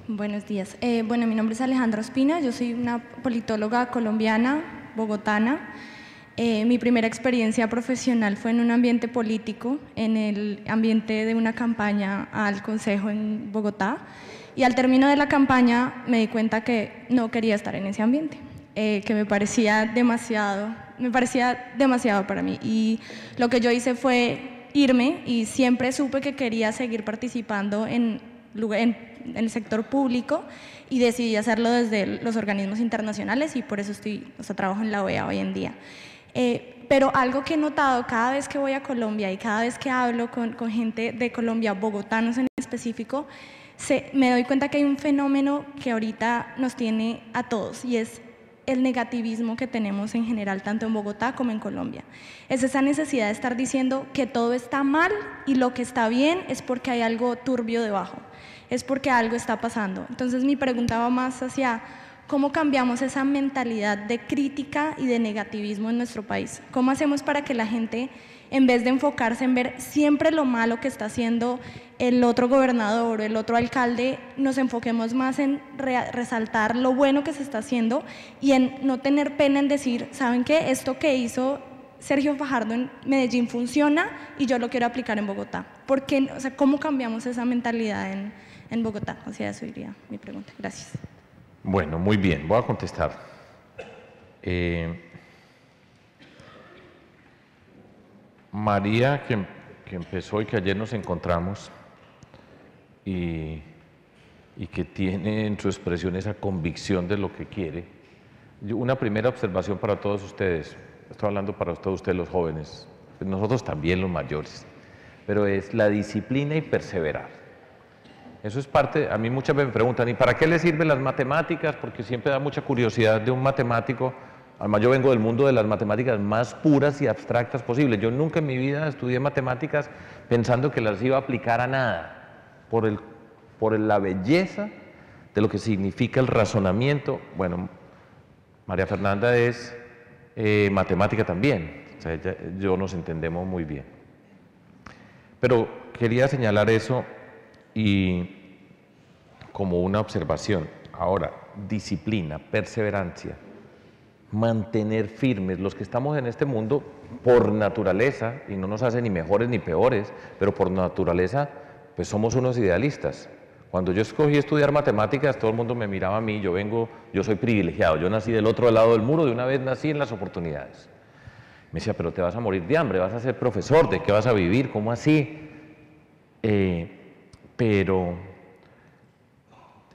Buenos días. Bueno, mi nombre es Alejandra Ospina, yo soy una politóloga colombiana, bogotana. Mi primera experiencia profesional fue en un ambiente político, en el ambiente de una campaña al Consejo en Bogotá. Y al término de la campaña me di cuenta que no quería estar en ese ambiente, que me parecía demasiado para mí. Y lo que yo hice fue irme y siempre supe que quería seguir participando en el sector público y decidí hacerlo desde los organismos internacionales y por eso trabajo en la OEA hoy en día. Pero algo que he notado cada vez que voy a Colombia y cada vez que hablo con gente de Colombia, bogotanos en específico, me doy cuenta que hay un fenómeno que ahorita nos tiene a todos y es el negativismo que tenemos en general, tanto en Bogotá como en Colombia. Es esa necesidad de estar diciendo que todo está mal y lo que está bien es porque hay algo turbio debajo, es porque algo está pasando. Entonces mi pregunta va más hacia cómo cambiamos esa mentalidad de crítica y de negativismo en nuestro país. ¿Cómo hacemos para que la gente, en vez de enfocarse en ver siempre lo malo que está haciendo el otro gobernador o el otro alcalde, nos enfoquemos más en resaltar lo bueno que se está haciendo y en no tener pena en decir, ¿saben qué? Esto que hizo Sergio Fajardo en Medellín funciona y yo lo quiero aplicar en Bogotá. ¿Por qué? O sea, ¿cómo cambiamos esa mentalidad en Bogotá? O sea, eso iría mi pregunta. Gracias.
Bueno, muy bien, voy a contestar. María, que empezó y que ayer nos encontramos, y que tiene en su expresión esa convicción de lo que quiere. Una primera observación para todos ustedes, estoy hablando para todos ustedes los jóvenes, nosotros también los mayores, pero es la disciplina y perseverar. Eso es parte, a mí muchas veces me preguntan, ¿y para qué le sirven las matemáticas? Porque siempre da mucha curiosidad de un matemático. Además, yo vengo del mundo de las matemáticas más puras y abstractas posibles. Yo nunca en mi vida estudié matemáticas pensando que las iba a aplicar a nada, por la belleza de lo que significa el razonamiento. Bueno, María Fernanda es matemática también, o sea, yo nos entendemos muy bien. Pero quería señalar eso y como una observación. Ahora, disciplina, perseverancia, mantener firmes. Los que estamos en este mundo, por naturaleza, y no nos hace ni mejores ni peores, pero por naturaleza, pues somos unos idealistas. Cuando yo escogí estudiar matemáticas, todo el mundo me miraba a mí, yo soy privilegiado, yo nací del otro lado del muro, de una vez nací en las oportunidades. Me decía, pero te vas a morir de hambre, vas a ser profesor, ¿de qué vas a vivir? ¿Cómo así? Pero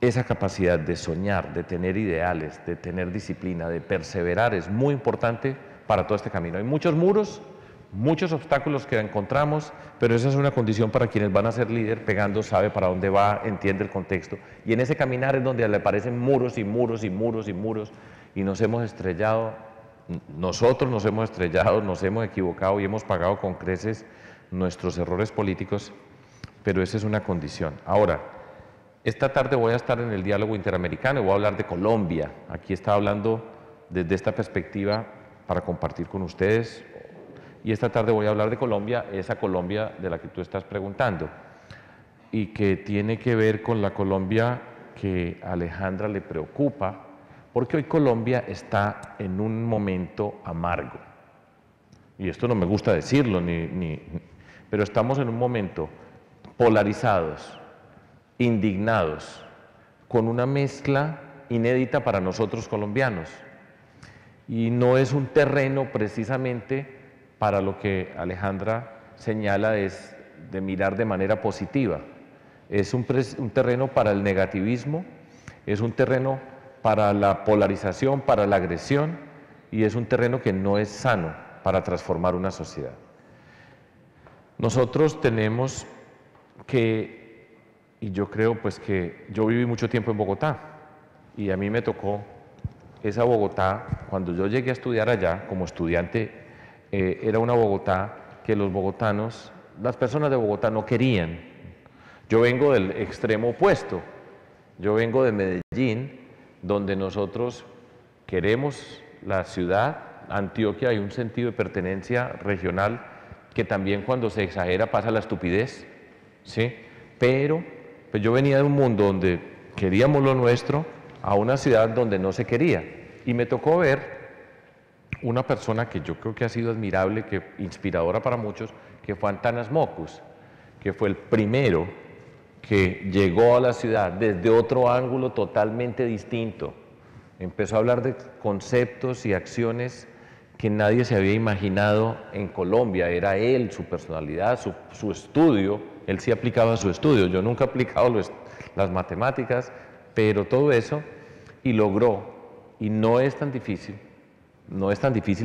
esa capacidad de soñar, de tener ideales, de tener disciplina, de perseverar es muy importante para todo este camino. Hay muchos muros, muchos obstáculos que encontramos, pero esa es una condición para quienes van a ser líder, pegando, sabe para dónde va, entiende el contexto. Y en ese caminar es donde le aparecen muros y muros y muros y muros y nos hemos estrellado, nosotros nos hemos estrellado, nos hemos equivocado y hemos pagado con creces nuestros errores políticos, pero esa es una condición. Ahora, esta tarde voy a estar en el diálogo interamericano y voy a hablar de Colombia. Aquí está hablando desde esta perspectiva para compartir con ustedes. Y esta tarde voy a hablar de Colombia, esa Colombia de la que tú estás preguntando, y que tiene que ver con la Colombia que a Alejandra le preocupa, porque hoy Colombia está en un momento amargo. Y esto no me gusta decirlo, pero estamos en un momento polarizados, indignados, con una mezcla inédita para nosotros colombianos. Y no es un terreno precisamente para lo que Alejandra señala es de mirar de manera positiva. Es un terreno para el negativismo, es un terreno para la polarización, para la agresión, y es un terreno que no es sano para transformar una sociedad. Nosotros tenemos que, y yo creo pues que yo viví mucho tiempo en Bogotá, y a mí me tocó esa Bogotá, cuando yo llegué a estudiar allá como estudiante, era una Bogotá que los bogotanos las personas de Bogotá no querían. Yo vengo del extremo opuesto. Yo vengo de Medellín, donde nosotros queremos la ciudad. Antioquia hay un sentido de pertenencia regional que también cuando se exagera pasa la estupidez, ¿sí? Pero pues yo venía de un mundo donde queríamos lo nuestro a una ciudad donde no se quería. Y me tocó ver una persona que yo creo que ha sido admirable, que inspiradora para muchos, que fue Antanas Mockus, que fue el primero que llegó a la ciudad desde otro ángulo totalmente distinto. Empezó a hablar de conceptos y acciones que nadie se había imaginado en Colombia. Era él, su personalidad, su estudio. Él sí aplicaba su estudio. Yo nunca he aplicado las matemáticas, pero todo eso, y logró. Y no es tan difícil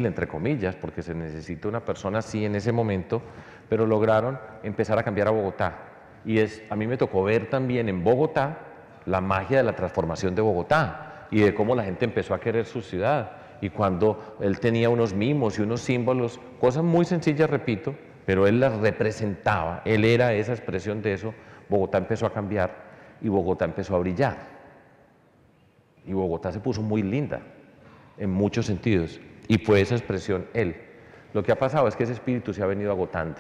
entre comillas, porque se necesita una persona así en ese momento, pero lograron empezar a cambiar a Bogotá. Y a mí me tocó ver también en Bogotá la magia de la transformación de Bogotá y de cómo la gente empezó a querer su ciudad. Y cuando él tenía unos mimos y unos símbolos, cosas muy sencillas, repito, pero él las representaba, él era esa expresión de eso, Bogotá empezó a cambiar y Bogotá empezó a brillar. Y Bogotá se puso muy linda en muchos sentidos, y fue esa expresión él. Lo que ha pasado es que ese espíritu se ha venido agotando,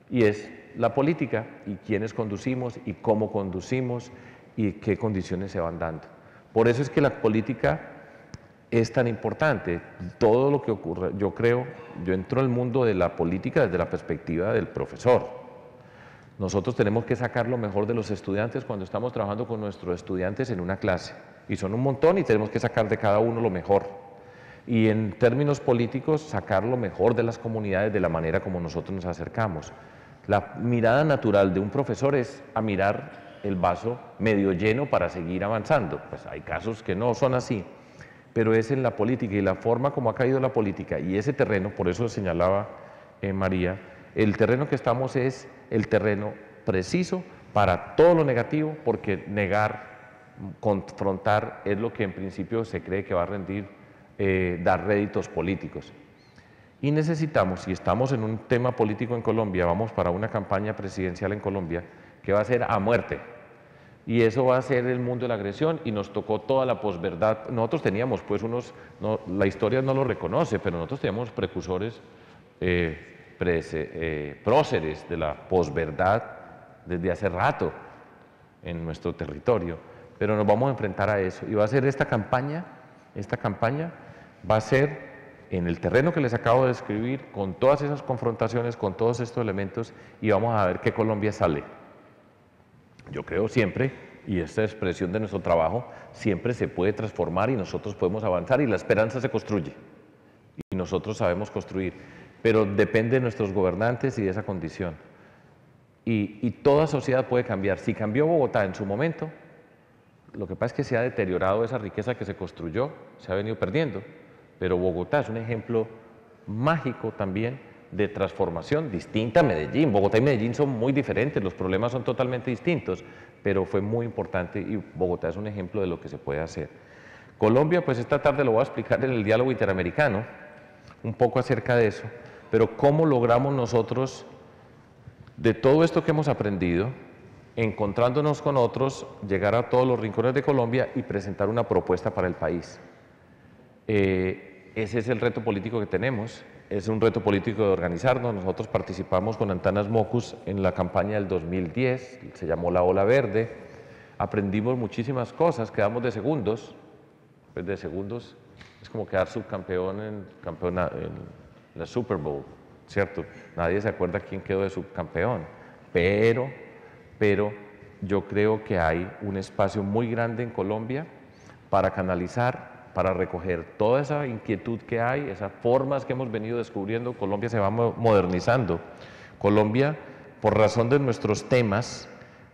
y es la política, y quiénes conducimos, y cómo conducimos, y qué condiciones se van dando. Por eso es que la política es tan importante. Todo lo que ocurre, yo entro al mundo de la política desde la perspectiva del profesor. Nosotros tenemos que sacar lo mejor de los estudiantes cuando estamos trabajando con nuestros estudiantes en una clase, y son un montón y tenemos que sacar de cada uno lo mejor. Y en términos políticos, sacar lo mejor de las comunidades de la manera como nosotros nos acercamos. La mirada natural de un profesor es a mirar el vaso medio lleno para seguir avanzando. Pues hay casos que no son así, pero es en la política y la forma como ha caído la política y ese terreno, por eso señalaba María, el terreno que estamos es el terreno preciso para todo lo negativo, porque negar, confrontar es lo que en principio se cree que va a rendir, dar réditos políticos. Y necesitamos, si estamos en un tema político en Colombia, vamos para una campaña presidencial en Colombia que va a ser a muerte. Y eso va a ser el mundo de la agresión y nos tocó toda la posverdad. Nosotros teníamos pues la historia no lo reconoce, pero nosotros teníamos precursores, próceres de la posverdad desde hace rato en nuestro territorio. Pero nos vamos a enfrentar a eso y va a ser esta campaña va a ser en el terreno que les acabo de describir, con todas esas confrontaciones, con todos estos elementos, y vamos a ver qué Colombia sale. Yo creo siempre, y esta expresión de nuestro trabajo, siempre se puede transformar y nosotros podemos avanzar y la esperanza se construye. Y nosotros sabemos construir, pero depende de nuestros gobernantes y de esa condición. Y toda sociedad puede cambiar. Si cambió Bogotá en su momento, lo que pasa es que se ha deteriorado esa riqueza que se construyó, se ha venido perdiendo. Pero Bogotá es un ejemplo mágico también de transformación distinta a Medellín. Bogotá y Medellín son muy diferentes, los problemas son totalmente distintos, pero fue muy importante y Bogotá es un ejemplo de lo que se puede hacer. Colombia, pues esta tarde lo voy a explicar en el diálogo interamericano, un poco acerca de eso, pero cómo logramos nosotros, de todo esto que hemos aprendido, encontrándonos con otros, llegar a todos los rincones de Colombia y presentar una propuesta para el país. Ese es el reto político que tenemos, es un reto político de organizarnos. Nosotros participamos con Antanas Mockus en la campaña del 2010, se llamó la Ola Verde, aprendimos muchísimas cosas, quedamos de segundos, pues de segundos es como quedar subcampeón en la Super Bowl, ¿cierto? Nadie se acuerda quién quedó de subcampeón, pero yo creo que hay un espacio muy grande en Colombia para canalizar, para recoger toda esa inquietud que hay, esas formas que hemos venido descubriendo. Colombia se va modernizando. Colombia, por razón de nuestros temas,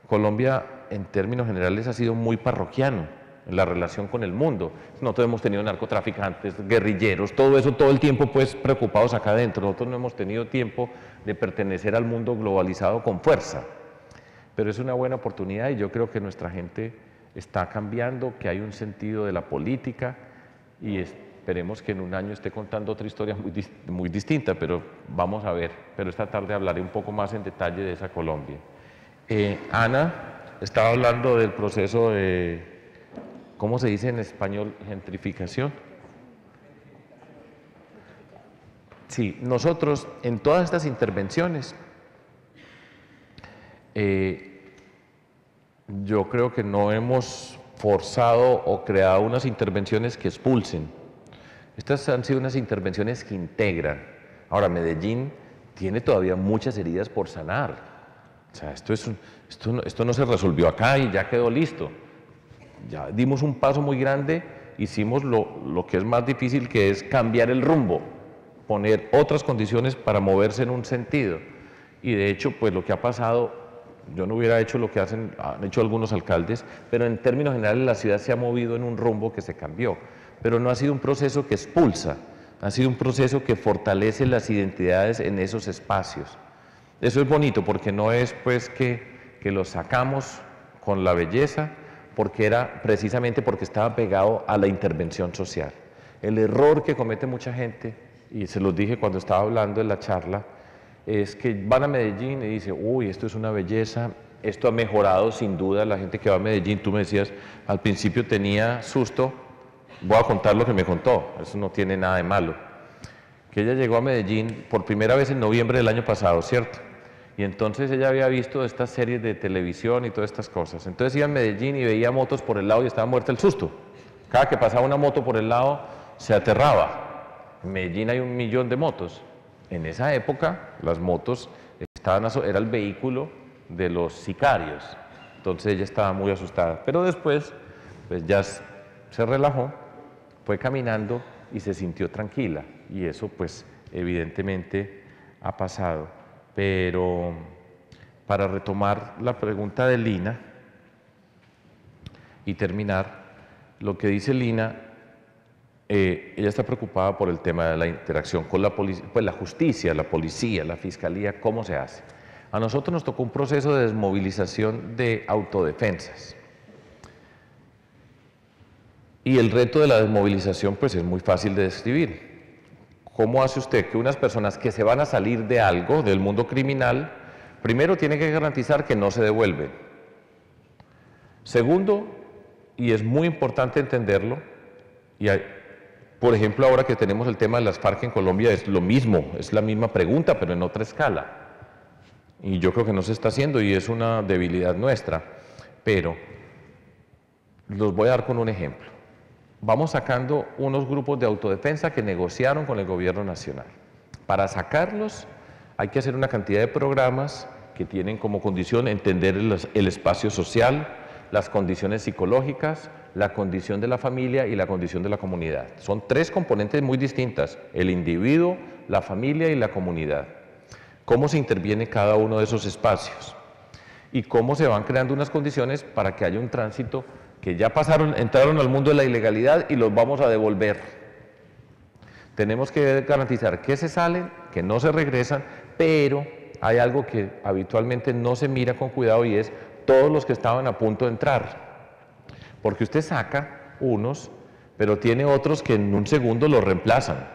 Colombia en términos generales ha sido muy parroquiano en la relación con el mundo. Nosotros hemos tenido narcotraficantes, guerrilleros, todo eso todo el tiempo pues preocupados acá adentro. Nosotros no hemos tenido tiempo de pertenecer al mundo globalizado con fuerza. Pero es una buena oportunidad y yo creo que nuestra gente está cambiando, que hay un sentido de la política y esperemos que en un año esté contando otra historia muy distinta, pero vamos a ver. Pero esta tarde hablaré un poco más en detalle de esa Colombia. Ana estaba hablando del proceso de, ¿cómo se dice en español? Gentrificación. Sí, nosotros en todas estas intervenciones, yo creo que no hemos forzado o creado unas intervenciones que expulsen. Estas han sido unas intervenciones que integran. Ahora, Medellín tiene todavía muchas heridas por sanar. O sea, esto no se resolvió acá y ya quedó listo. Ya dimos un paso muy grande, hicimos lo que es más difícil, que es cambiar el rumbo, poner otras condiciones para moverse en un sentido. Y de hecho, pues lo que ha pasado, yo no hubiera hecho lo que han hecho algunos alcaldes, pero en términos generales la ciudad se ha movido en un rumbo que se cambió. Pero no ha sido un proceso que expulsa, ha sido un proceso que fortalece las identidades en esos espacios. Eso es bonito, porque no es pues que lo sacamos con la belleza, porque era precisamente porque estaba pegado a la intervención social. El error que comete mucha gente, y se los dije cuando estaba hablando en la charla, es que van a Medellín y dicen, uy, esto es una belleza, esto ha mejorado sin duda. La gente que va a Medellín, tú me decías, al principio tenía susto. Voy a contar lo que me contó, eso no tiene nada de malo. Que ella llegó a Medellín por primera vez en noviembre del año pasado, ¿cierto? Y entonces ella había visto estas series de televisión y todas estas cosas. Entonces iba a Medellín y veía motos por el lado y estaba muerta el susto. Cada que pasaba una moto por el lado se aterraba. En Medellín hay 1 millón de motos. En esa época las motos era el vehículo de los sicarios. Entonces ella estaba muy asustada. Pero después pues ya se relajó, fue caminando y se sintió tranquila, y eso pues evidentemente ha pasado. Pero para retomar la pregunta de Lina y terminar, lo que dice Lina, ella está preocupada por el tema de la interacción con la policía, pues la justicia, la policía, la fiscalía, ¿cómo se hace? A nosotros nos tocó un proceso de desmovilización de autodefensas. Y el reto de la desmovilización pues es muy fácil de describir. ¿Cómo hace usted que unas personas que se van a salir de algo, del mundo criminal, primero tiene que garantizar que no se devuelven? Segundo, y es muy importante entenderlo, por ejemplo ahora que tenemos el tema de las FARC en Colombia es lo mismo, es la misma pregunta pero en otra escala. Y yo creo que no se está haciendo y es una debilidad nuestra. Pero los voy a dar con un ejemplo. Vamos sacando unos grupos de autodefensa que negociaron con el gobierno nacional. Para sacarlos hay que hacer una cantidad de programas que tienen como condición entender el espacio social, las condiciones psicológicas, la condición de la familia y la condición de la comunidad. Son 3 componentes muy distintas: el individuo, la familia y la comunidad. ¿Cómo se interviene cada uno de esos espacios? Y cómo se van creando unas condiciones para que haya un tránsito, que ya entraron al mundo de la ilegalidad y los vamos a devolver. Tenemos que garantizar que se salen, que no se regresan, pero hay algo que habitualmente no se mira con cuidado y es todos los que estaban a punto de entrar. Porque usted saca unos, pero tiene otros que en un segundo los reemplazan.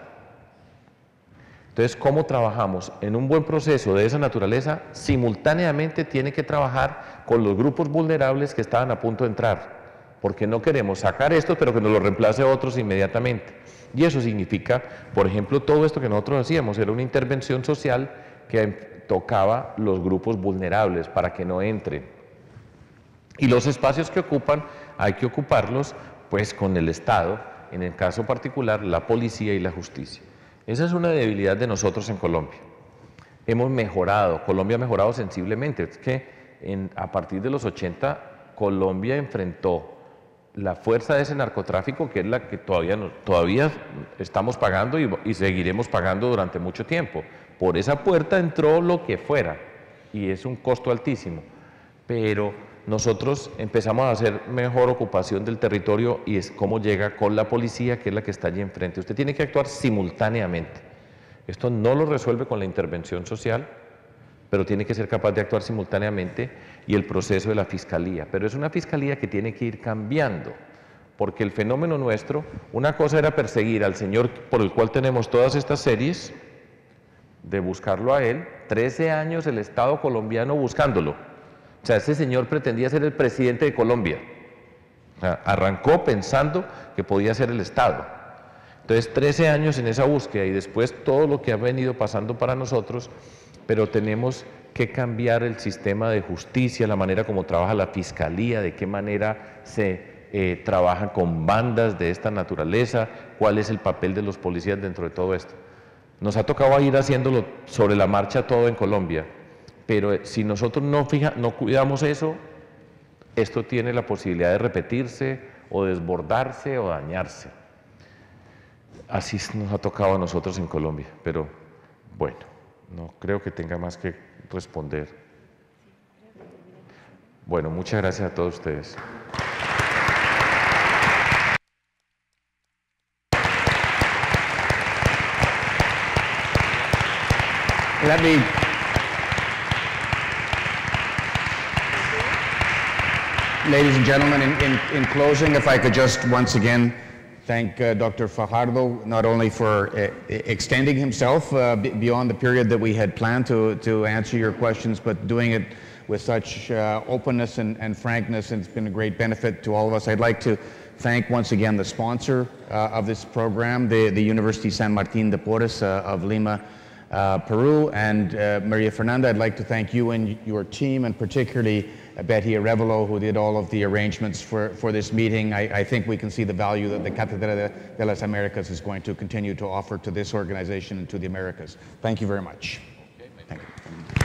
Entonces, ¿cómo trabajamos? En un buen proceso de esa naturaleza, simultáneamente tiene que trabajar con los grupos vulnerables que estaban a punto de entrar. Porque no queremos sacar estos, pero que nos los reemplace otros inmediatamente. Y eso significa, por ejemplo, todo esto que nosotros hacíamos, era una intervención social que tocaba los grupos vulnerables para que no entren. Y los espacios que ocupan, hay que ocuparlos pues con el Estado, en el caso particular, la policía y la justicia. Esa es una debilidad de nosotros en Colombia. Hemos mejorado, Colombia ha mejorado sensiblemente. Es que a partir de los 80, Colombia enfrentó la fuerza de ese narcotráfico, que es la que todavía estamos pagando y seguiremos pagando durante mucho tiempo. Por esa puerta entró lo que fuera y es un costo altísimo. Pero nosotros empezamos a hacer mejor ocupación del territorio y es cómo llega con la policía, que es la que está allí enfrente. Usted tiene que actuar simultáneamente. Esto no lo resuelve con la intervención social, pero tiene que ser capaz de actuar simultáneamente, y el proceso de la fiscalía. Pero es una fiscalía que tiene que ir cambiando, porque el fenómeno nuestro, una cosa era perseguir al señor por el cual tenemos todas estas series, de buscarlo a él, 13 años el Estado colombiano buscándolo. O sea, ese señor pretendía ser el presidente de Colombia. O sea, arrancó pensando que podía ser el Estado. Entonces, 13 años en esa búsqueda y después todo lo que ha venido pasando para nosotros, pero tenemos que cambiar el sistema de justicia, la manera como trabaja la Fiscalía, de qué manera se trabajan con bandas de esta naturaleza, cuál es el papel de los policías dentro de todo esto. Nos ha tocado ir haciéndolo sobre la marcha todo en Colombia, pero si nosotros no cuidamos eso, esto tiene la posibilidad de repetirse o desbordarse o dañarse. Así nos ha tocado a nosotros en Colombia, pero bueno, no creo que tenga más que responder. Bueno, muchas gracias a todos ustedes.
Let me ladies and gentlemen, in closing, if I could just once again thank Dr. Fajardo not only for extending himself beyond the period that we had planned to answer your questions, but doing it with such openness and frankness, and it's been a great benefit to all of us. I'd like to thank once again the sponsor of this program, the University San Martin de Porres of Lima, Peru, and Maria Fernanda. I'd like to thank you and your team, and particularly Betty Arevalo, who did all of the arrangements for this meeting. I think we can see the value that the Cátedra de las Americas is going to continue to offer to this organization and to the Americas. Thank you very much. Thank you.